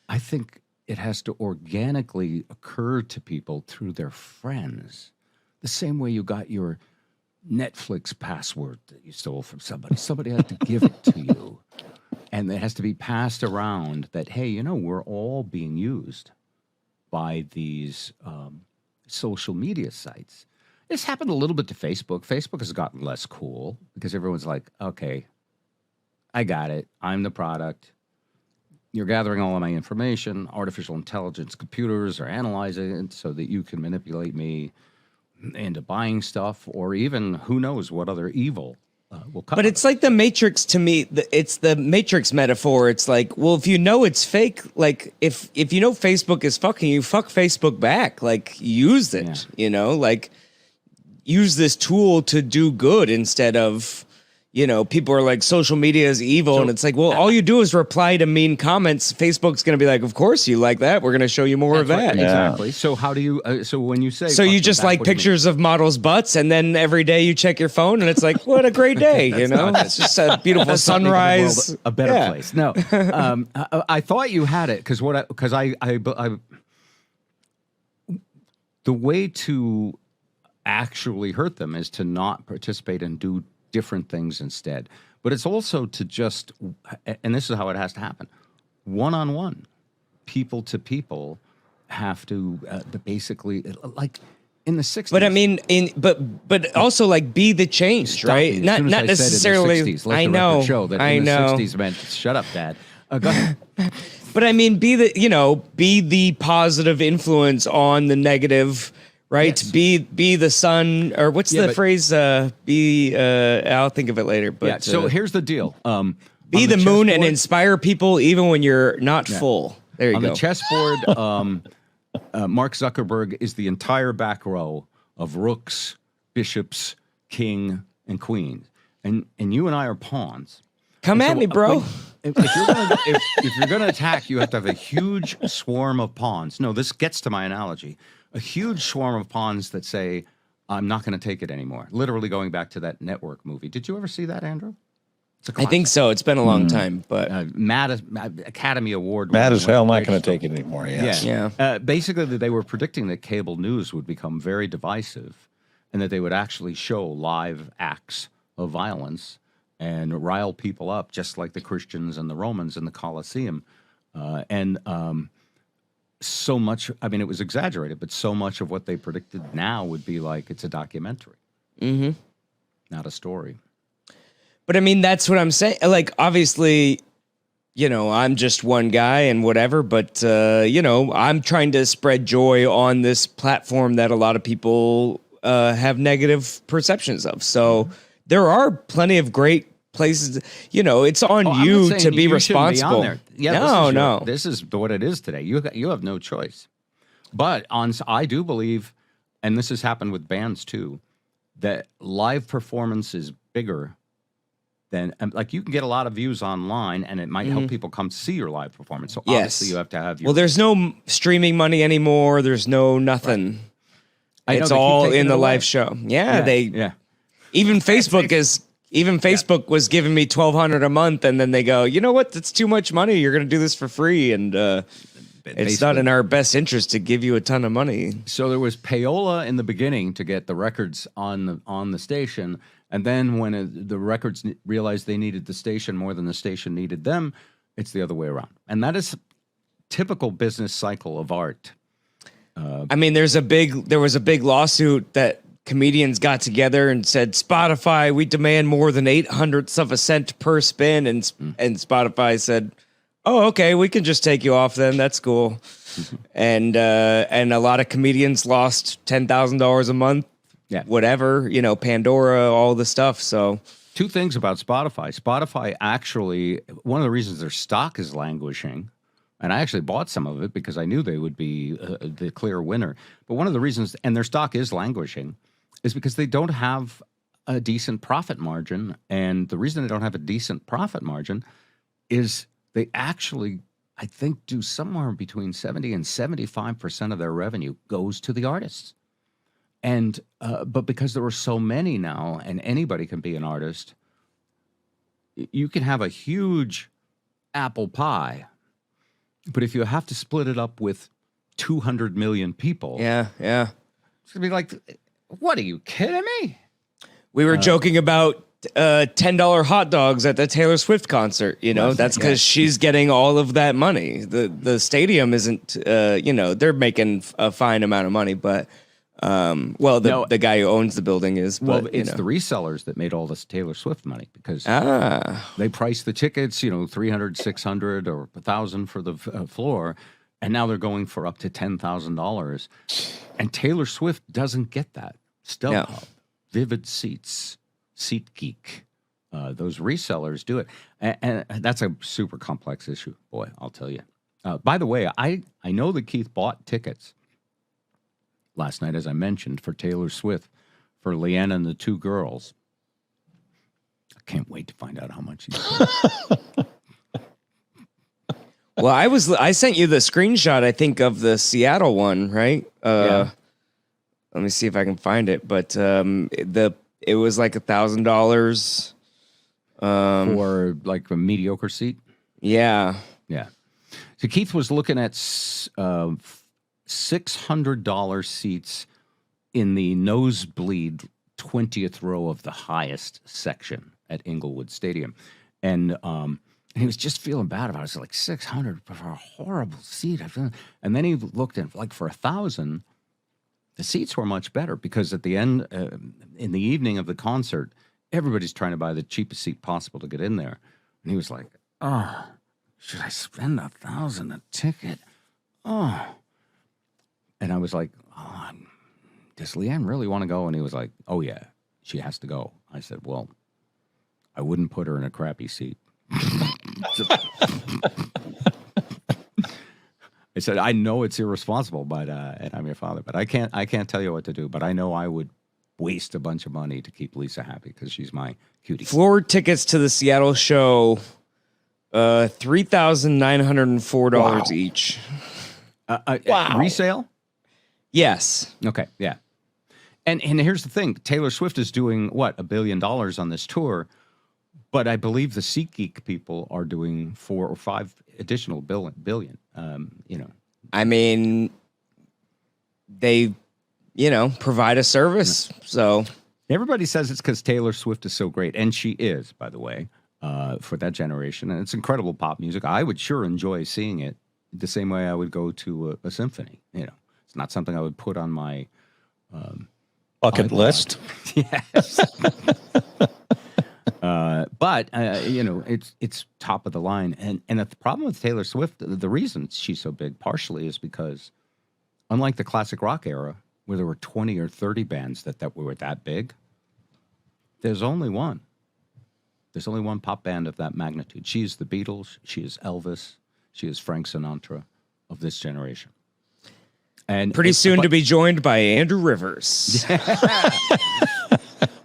I think it has to organically occur to people through their friends. The same way you got your Netflix password that you stole from somebody. Somebody had to give it to you. And it has to be passed around that, hey, we're all being used by these social media sites. This happened a little bit to Facebook. Facebook has gotten less cool because everyone's like, okay, I got it. I'm the product. You're gathering all of my information. Artificial intelligence computers are analyzing it so that you can manipulate me into buying stuff, or even who knows what other evil will come. But it's like the Matrix to me. It's the Matrix metaphor. It's like, well, if you know it's fake, like if you know Facebook is fucking you, fuck Facebook back. Like use it, like use this tool to do good instead of, people are like social media is evil. And it's like, well, all you do is reply to mean comments. Facebook's going to be like, of course you like that. We're going to show you more of that. Right, exactly. So how do you, so when you say, so you just like pictures of models' butts, and then every day you check your phone and it's like, what a great day. It's just a beautiful sunrise. A better place. No, I thought you had it because the way to actually hurt them is to not participate and do different things instead. But it's also to just, and this is how it has to happen, one-on-one, people to people have to basically, like in the 60s. But I mean, but also like be the change, right? Not necessarily. In the 60s, I know. Show that in the 60s meant shut up, Dad. Go ahead. But I mean, be the positive influence on the negative. Right, yes. Be the sun, or what's the phrase? I'll think of it later. But so here's the deal: be the moon and inspire people, even when you're not full. There you go. On the chessboard, Mark Zuckerberg is the entire back row of rooks, bishops, king, and queen, and you and I are pawns. Come at me, bro. If you're gonna attack, you have to have a huge swarm of pawns. No, this gets to my analogy. A huge swarm of pawns that say, I'm not going to take it anymore. Literally going back to that network movie. Did you ever see that, Andrew? I think so. It's been a long time, but Academy Award. Mad as hell, not going to take it anymore. Yes. Yeah. Basically, they were predicting that cable news would become very divisive, and that they would actually show live acts of violence and rile people up, just like the Christians and the Romans in the Colosseum. so much. I mean, it was exaggerated, but so much of what they predicted now would be like it's a documentary, not a story. But I mean, that's what I'm saying. Like, obviously, you know, I'm just one guy and whatever, but, you know, I'm trying to spread joy on this platform that a lot of people have negative perceptions of. So there are plenty of great places. You know, it's on you to be responsible. Be on there. Yeah, no. This is what it is today. You have no choice. But I do believe, and this has happened with bands too, that live performance is bigger than, like, you can get a lot of views online, and it might help people come see your live performance. So obviously you have to have your... Well, there's no streaming money anymore. There's no nothing. Right. It's all in the live show. Yeah. Even Facebook was giving me $1,200 a month, and then they go, you know what? That's too much money. You're going to do this for free, and it's not in our best interest to give you a ton of money. So there was payola in the beginning to get the records on the station, and then when the records realized they needed the station more than the station needed them, it's the other way around. And that is typical business cycle of art. I mean, there was a big lawsuit that comedians got together and said, Spotify, we demand more than 0.08 of a cent per spin. And Spotify said, oh, okay, we can just take you off then. That's cool. And a lot of comedians lost $10,000 a month. Yeah. Whatever, you know, Pandora, all the stuff. So two things about Spotify. Spotify actually, one of the reasons their stock is languishing, and I actually bought some of it because I knew they would be the clear winner. But one of the reasons, and their stock is languishing, is because they don't have a decent profit margin. And the reason they don't have a decent profit margin is they actually, I think, do somewhere between 70 and 75% of their revenue goes to the artists. And but because there are so many now, and anybody can be an artist, you can have a huge apple pie. But if you have to split it up with 200 million people, it's gonna be like, what are you kidding me? We were joking about $10 hot dogs at the Taylor Swift concert. You know, that's because she's getting all of that money. The stadium isn't. You know, they're making a fine amount of money, but the guy who owns the building is. Well, it's the resellers that made all this Taylor Swift money because they priced the tickets, you know, $300, $600, or $1,000 for the floor, and now they're going for up to $10,000. And Taylor Swift doesn't get that. StubHub, Vivid Seats, SeatGeek, those resellers do it, and that's a super complex issue. Boy, I'll tell you. By the way, I know that Keith bought tickets last night, as I mentioned, for Taylor Swift, for Leanna and the two girls. I can't wait to find out how much he's paid. Well, I sent you the screenshot, I think, of the Seattle one, right? Let me see if I can find it. But it was like $1,000 for like a mediocre seat. Yeah. So Keith was looking at $600 seats in the nosebleed 20th row of the highest section at Inglewood Stadium. And he was just feeling bad about it. It's like $600 for a horrible seat. And then he looked at, like, for $1,000, the seats were much better because at the end, in the evening of the concert, everybody's trying to buy the cheapest seat possible to get in there. And he was like, oh, should I spend $1,000 a ticket? Oh. And I was like, oh, does Leanne really want to go? And he was like, oh, yeah, she has to go. I said, well, I wouldn't put her in a crappy seat. I said, I know it's irresponsible, but and I'm your father, but I can't tell you what to do. But I know I would waste a bunch of money to keep Lisa happy because she's my cutie. Floor tickets to the Seattle show, $3,904 each. Wow. Resale? Yes. Okay. Yeah. And here's the thing: Taylor Swift is doing what, $1 billion on this tour, but I believe the SeatGeek people are doing 4 or 5 additional billion. You know, I mean, they, you know, provide a service. So everybody says it's because Taylor Swift is so great, and she is, by the way, for that generation, and it's incredible pop music. I would sure enjoy seeing it the same way I would go to a symphony. You know, it's not something I would put on my bucket list. Yes. But you know, it's top of the line, and the problem with Taylor Swift, the reason she's so big, partially, is because unlike the classic rock era, where there were 20 or 30 bands that were that big, there's only one. There's only one pop band of that magnitude. She's the Beatles. She is Elvis. She is Frank Sinatra of this generation. And Pretty soon to be joined by Andrew Rivers. All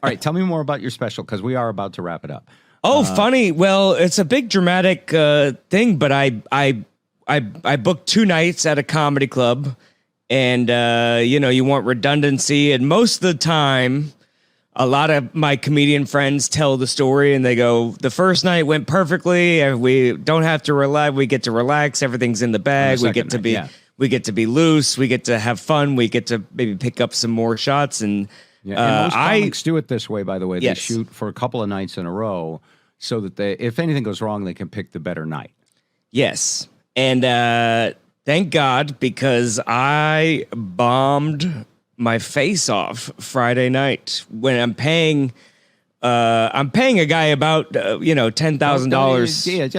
right, tell me more about your special, because we are about to wrap it up. Oh, funny. Well, it's a big dramatic thing, but I booked 2 nights at a comedy club, and you know, you want redundancy, and most of the time, a lot of my comedian friends tell the story, and they go, "The first night went perfectly, and we don't have to rely. We get to relax. Everything's in the bag. We get to be." Yeah. We get to be loose. We get to have fun. We get to maybe pick up some more shots. And, and most comics do it this way, by the way. Yes. They shoot for a couple of nights in a row so that if anything goes wrong, they can pick the better night. Yes. And thank God, because I bombed my face off Friday night when I'm paying a guy about $10,000. Yeah, it's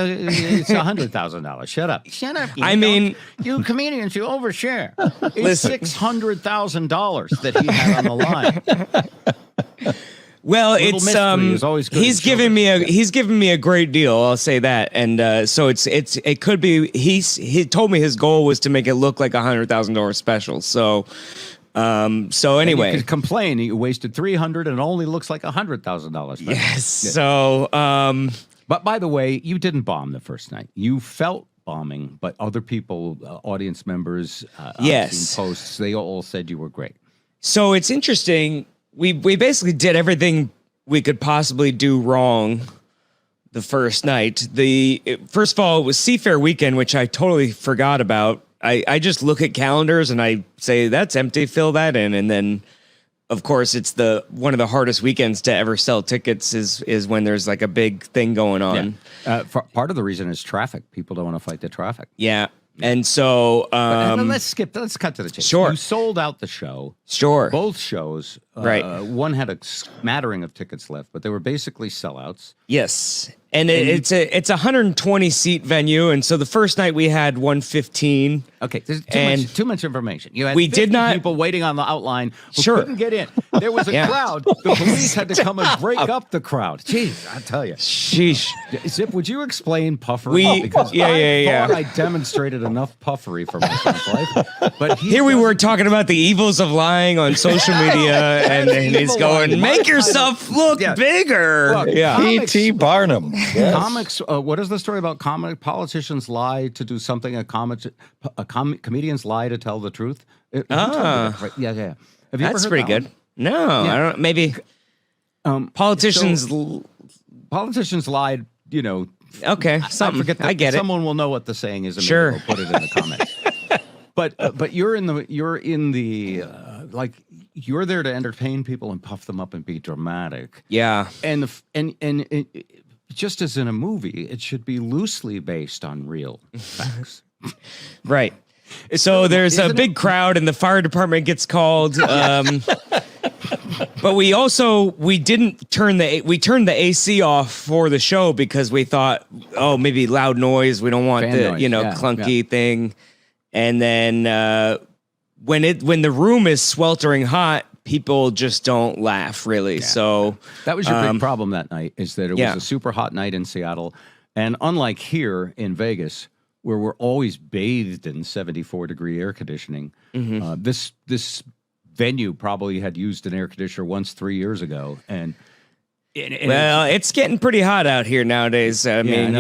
$100,000. Shut up. Shut up. I mean, you comedians, you overshare. It's $600,000 that he had on the line. Well, it's always good. He's giving me a great deal. I'll say that, and so it could be. He told me his goal was to make it look like $100,000 special. So anyway, you could complain you wasted $300 and it only looks like $100,000. Yes. So, but by the way, you didn't bomb the first night. You felt bombing, but other people, audience members, yes, I've seen posts, they all said you were great. So it's interesting. We basically did everything we could possibly do wrong the first night. First of all, it was Seafair weekend, which I totally forgot about. I just look at calendars and I say, that's empty, fill that in. And then, of course, it's one of the hardest weekends to ever sell tickets is when there's like a big thing going on. Yeah. Part of the reason is traffic. People don't want to fight the traffic. Yeah. And so let's cut to the chase. Sure. You sold out the show. Sure. Both shows. Right. One had a smattering of tickets left, but they were basically sellouts. Yes. And it's a 120 seat venue, and so the first night we had 115. Okay, there's too much information. You had people waiting on the outline who couldn't get in. There was a crowd. The police had to come and break up the crowd. Jeez, I tell you. Sheesh. Zip, would you explain puffery? Because I thought I demonstrated enough puffery for my son's life. But here we were talking about the evils of lying on social media, and he's going, "Make yourself look bigger." Look, P.T. Barnum. Yes. Comics. What is the story about politicians lie to do something? Comedians lie to tell the truth. Yeah. Have you ever That's heard pretty that good. One? No, I don't. Maybe politicians. Politicians lied. You know. Okay. Something. I get it. Someone will know what the saying is. And sure. Maybe they'll put it in the comments. But you're in the like. You're there to entertain people and puff them up and be dramatic. Yeah. And just as in a movie, it should be loosely based on real facts. Right. So there's a big crowd and the fire department gets called. But we turned the AC off for the show because we thought, maybe loud noise. We don't want clunky thing. And then when the room is sweltering hot, people just don't laugh, really. Yeah. So that was your big problem that night, is that it was a super hot night in Seattle. And unlike here in Vegas, where we're always bathed in 74-degree air conditioning, this venue probably had used an air conditioner once 3 years ago. And it's getting pretty hot out here nowadays. I mean,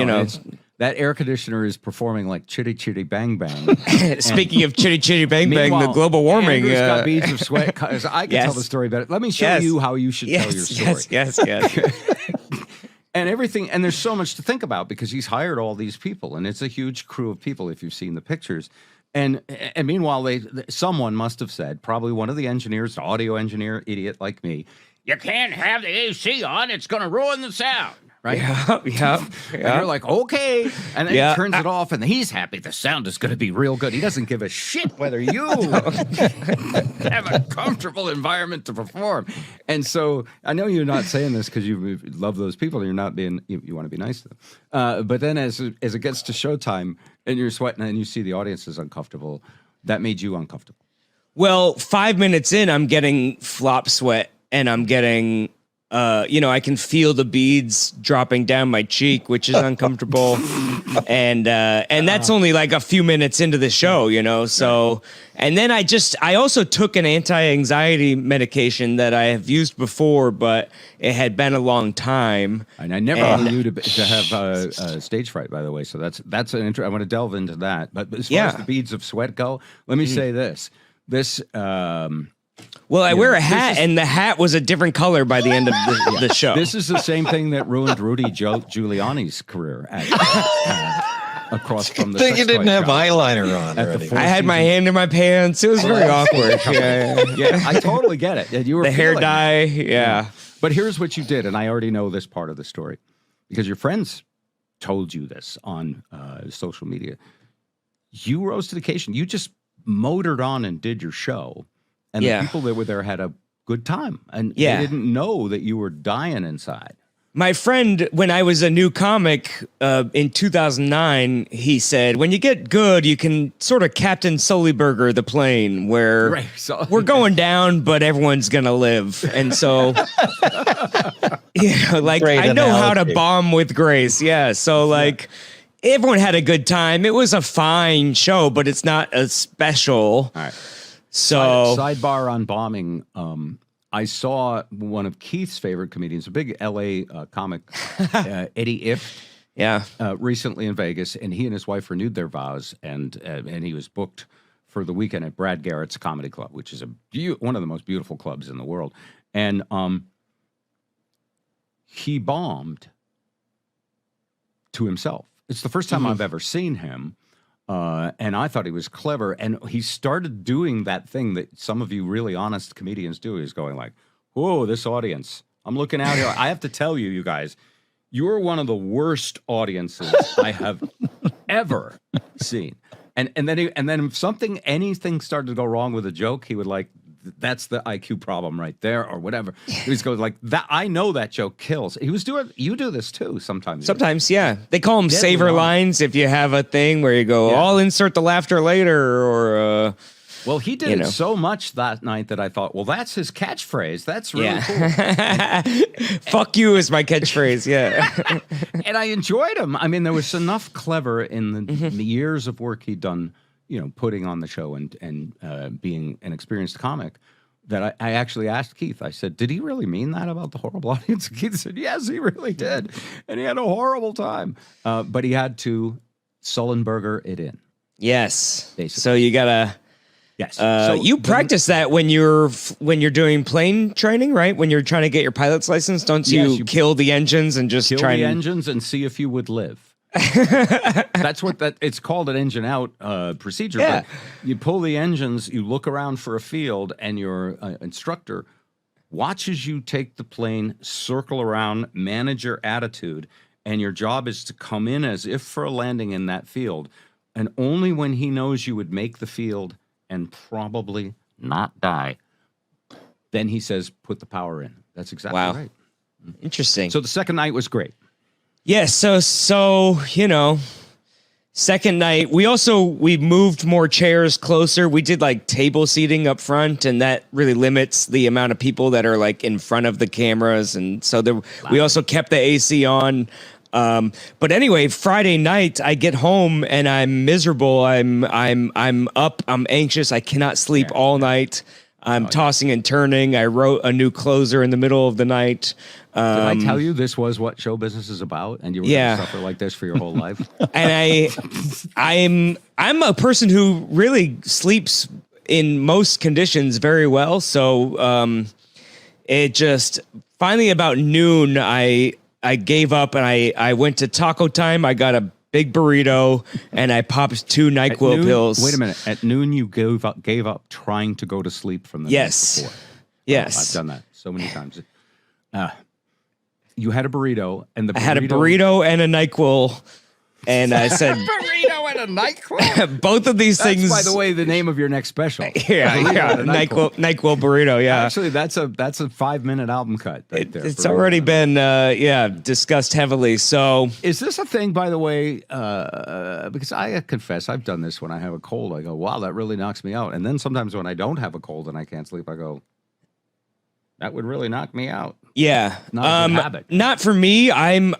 that air conditioner is performing like chitty chitty bang bang. Speaking of chitty chitty bang bang, the global warming. Andrew's got beads of sweat. I can tell the story better. Let me show you how you should tell your story. Yes. And everything, and there's so much to think about because he's hired all these people, and it's a huge crew of people if you've seen the pictures. And meanwhile, someone must have said, probably one of the engineers, audio engineer, idiot like me, you can't have the AC on; it's going to ruin the sound. right? Yeah. And you're like, okay. And then Yeah. he turns it off and he's happy. The sound is going to be real good. He doesn't give a shit whether you have a comfortable environment to perform. And so I know you're not saying this because you love those people. You're not being, you want to be nice to them. But then as it gets to showtime and you're sweating and you see the audience is uncomfortable, that made you uncomfortable. Well, 5 minutes in, I'm getting flop sweat and I'm getting, I can feel the beads dropping down my cheek, which is uncomfortable. And that's only like a few minutes into the show, so, and then I also took an anti-anxiety medication that I have used before, but it had been a long time. And I never knew to have stage fright, by the way. So that's an I want to delve into that. But as far as the beads of sweat go, let me say this. Well, I wear a hat, and the hat was a different color by the end of the show. This is the same thing that ruined Rudy Giuliani's career across from the. I think you didn't have eyeliner on. I had my hand in my pants. It was very awkward. Yeah, I totally get it. You were the hair dye. Yeah. But here's what you did, and I already know this part of the story because your friends told you this on social media. You rose to the occasion. You just motored on and did your show, and the people that were there had a good time, and they didn't know that you were dying inside. My friend, when I was a new comic in 2009, he said, when you get good, you can sort of Captain Sullyburger the plane where we're going down, but everyone's going to live. And so, I know how to bomb with grace. Yeah. So everyone had a good time. It was a fine show, but it's not a special. All right. So sidebar on bombing. I saw one of Keith's favorite comedians, a big LA comic, Eddie Ift. Yeah. Recently in Vegas, and he and his wife renewed their vows, and he was booked for the weekend at Brad Garrett's Comedy Club, which is one of the most beautiful clubs in the world. And he bombed to himself. It's the first time I've ever seen him. And I thought he was clever. And he started doing that thing that some of you really honest comedians do. He's going like, whoa, this audience. I'm looking out here. I have to tell you, you guys, you're one of the worst audiences I have ever seen. And then if anything started to go wrong with a joke, he would like, that's the IQ problem right there, or whatever. He was going like that. I know that joke kills. He was doing. You do this too sometimes. Sometimes, yeah. They call them saver lines. If you have a thing where you go, I'll insert the laughter later, or. Well, he did it so much that night that I thought, well, that's his catchphrase. That's really cool. Fuck you is my catchphrase. Yeah. And I enjoyed him. I mean, there was enough clever in the years of work he'd done, putting on the show and being an experienced comic, that I actually asked Keith. I said, did he really mean that about the horrible audience? Keith said, yes, he really did. And he had a horrible time. But he had to Sullenberger it in. Yes. Basically. So you got to... Yes. So you practice that when you're doing plane training, right? When you're trying to get your pilot's license, don't you kill the engines and just kill the engines and see if you would live? That's what it's called, an engine out procedure. Yeah. But you pull the engines, you look around for a field, and your instructor watches you take the plane, circle around, manage your attitude, and your job is to come in as if for a landing in that field. And only when he knows you would make the field and probably not die, then he says, put the power in. That's exactly right. Interesting. So the second night was great. Yes. Yeah, so second night, we moved more chairs closer. We did like table seating up front, and that really limits the amount of people that are like in front of the cameras. And so we also kept the AC on. But anyway, Friday night I get home and I'm miserable. I'm up. I'm anxious. I cannot sleep all night. I'm tossing and turning. I wrote a new closer in the middle of the night. Did I tell you this was what show business is about, and you were going to suffer like this for your whole life? And I'm a person who really sleeps in most conditions very well. So it just finally about noon I gave up and I went to Taco Time. I got a big burrito and I popped 2 NyQuil pills. Wait a minute. At noon, you gave up trying to go to sleep from the night before. Yes. I've done that so many times. You had a burrito, and I had a burrito and a NyQuil, and I said burrito and a NyQuil. Both of these things. By the way, the name of your next special. Yeah, NyQuil burrito. Yeah, actually, that's a 5-minute album cut. Right there, it's already been discussed heavily. So, is this a thing? By the way, because I confess I've done this when I have a cold. I go, wow, that really knocks me out. And then sometimes when I don't have a cold and I can't sleep, I go, that would really knock me out. Yeah, not a good habit. Not for me. I'm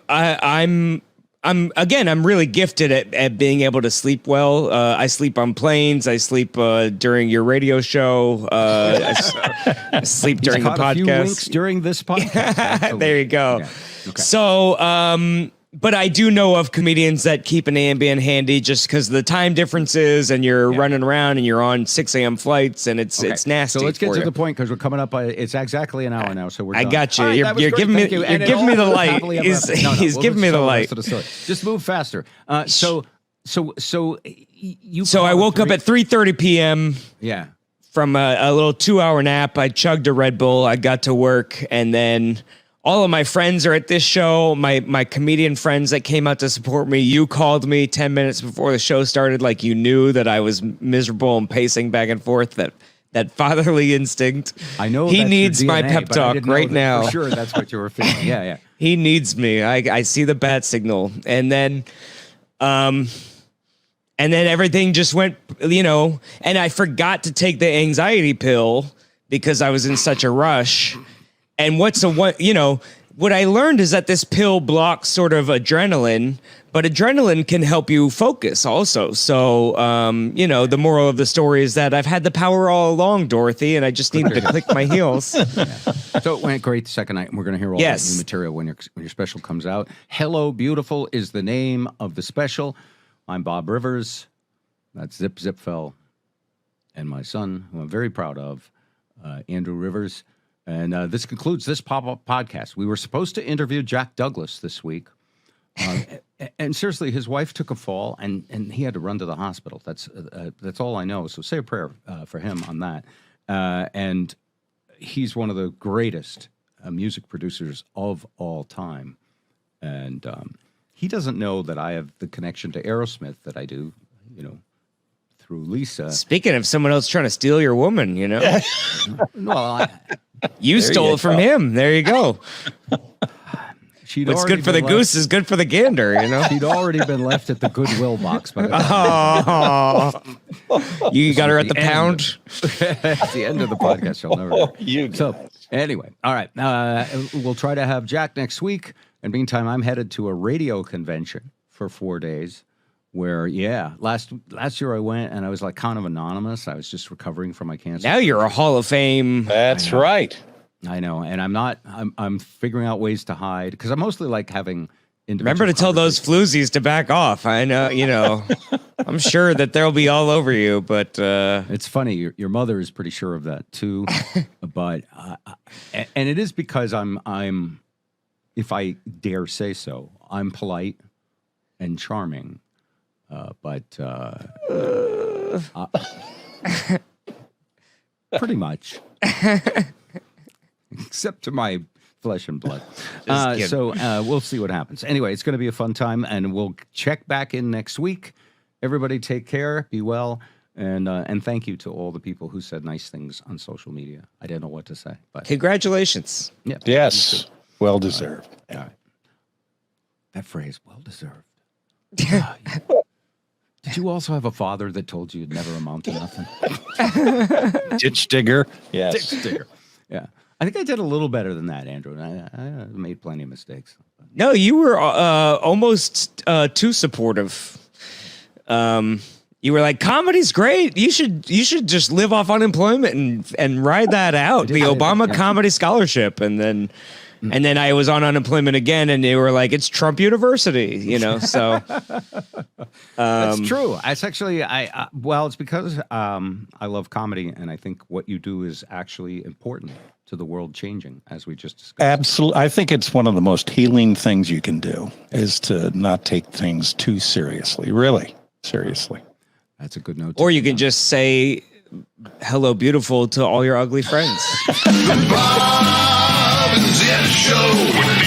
really gifted at being able to sleep well. I sleep on planes. I sleep during your radio show. I sleep during the podcast. A few winks during this podcast. There you go. Yeah. Okay. So, but I do know of comedians that keep an Ambien handy just because of the time differences, and you're running around and you're on 6 a.m. flights, and it's nasty. So let's get to the point because we're coming up. It's exactly an hour now, so we're done. I got you. Right, you're giving me the light. He's giving me the light. Just move faster. So I woke up at 3:30 p.m. Yeah. From a little 2-hour nap. I chugged a Red Bull. I got to work, and then all of my friends are at this show. My comedian friends that came out to support me. You called me 10 minutes before the show started, like you knew that I was miserable and pacing back and forth. That fatherly instinct. I know he needs my pep talk right now. For sure, that's what you were feeling. Yeah. He needs me. I see the bat signal, and then everything just went, and I forgot to take the anxiety pill because I was in such a rush. And what I learned is that this pill blocks sort of adrenaline, but adrenaline can help you focus also. So, the moral of the story is that I've had the power all along, Dorothy, and I just needed to click my heels. Yeah. So it went great the second night, and we're going to hear all that new material when your special comes out. Hello, Beautiful is the name of the special. I'm Bob Rivers. That's Zip Zipfel. And my son, who I'm very proud of, Andrew Rivers. And this concludes this pop-up podcast. We were supposed to interview Jack Douglas this week. And seriously, his wife took a fall, and he had to run to the hospital. That's all I know. So say a prayer for him on that. And he's one of the greatest music producers of all time. And he doesn't know that I have the connection to Aerosmith that I do, through Lisa. Speaking of someone else trying to steal your woman, Well, you stole it from him. There you go. What's good for the goose is good for the gander, She'd already been left at the Goodwill box. By the time. You got her at the pound? At the end of the podcast, she'll never know. So, anyway, all right. We'll try to have Jack next week. In the meantime, I'm headed to a radio convention for 4 days. Where, last year I went and I was like kind of anonymous. I was just recovering from my cancer. Now you're a Hall of Fame. That's right. I know. And I'm figuring out ways to hide because I'm mostly like having Remember to tell those floozies to back off. I know, I'm sure that they'll be all over you, but it's funny. Your mother is pretty sure of that too. But, and it is because I'm, if I dare say so, I'm polite and charming. Pretty much, except to my flesh and blood. So we'll see what happens. Anyway, it's going to be a fun time, and we'll check back in next week. Everybody take care, be well, and thank you to all the people who said nice things on social media. I didn't know what to say, but congratulations. Yeah. Yes. Well deserved. All right. That phrase, well deserved. Did you also have a father that told you you'd never amount to nothing? Ditch digger. Yes. Ditch digger. Yeah. I think I did a little better than that, Andrew. I made plenty of mistakes. No, you were almost too supportive. You were like, comedy's great. You should just live off unemployment and ride that out. The Obama Comedy Scholarship. And then I was on unemployment again, and they were like, it's Trump University, so. That's true. It's actually, it's because I love comedy, and I think what you do is actually important to the world changing, as we just discussed. Absolutely. I think it's one of the most healing things you can do is to not take things too seriously, really seriously. That's a good note. Or you can just say, hello, beautiful, to all your ugly friends. Bob and Zed Show.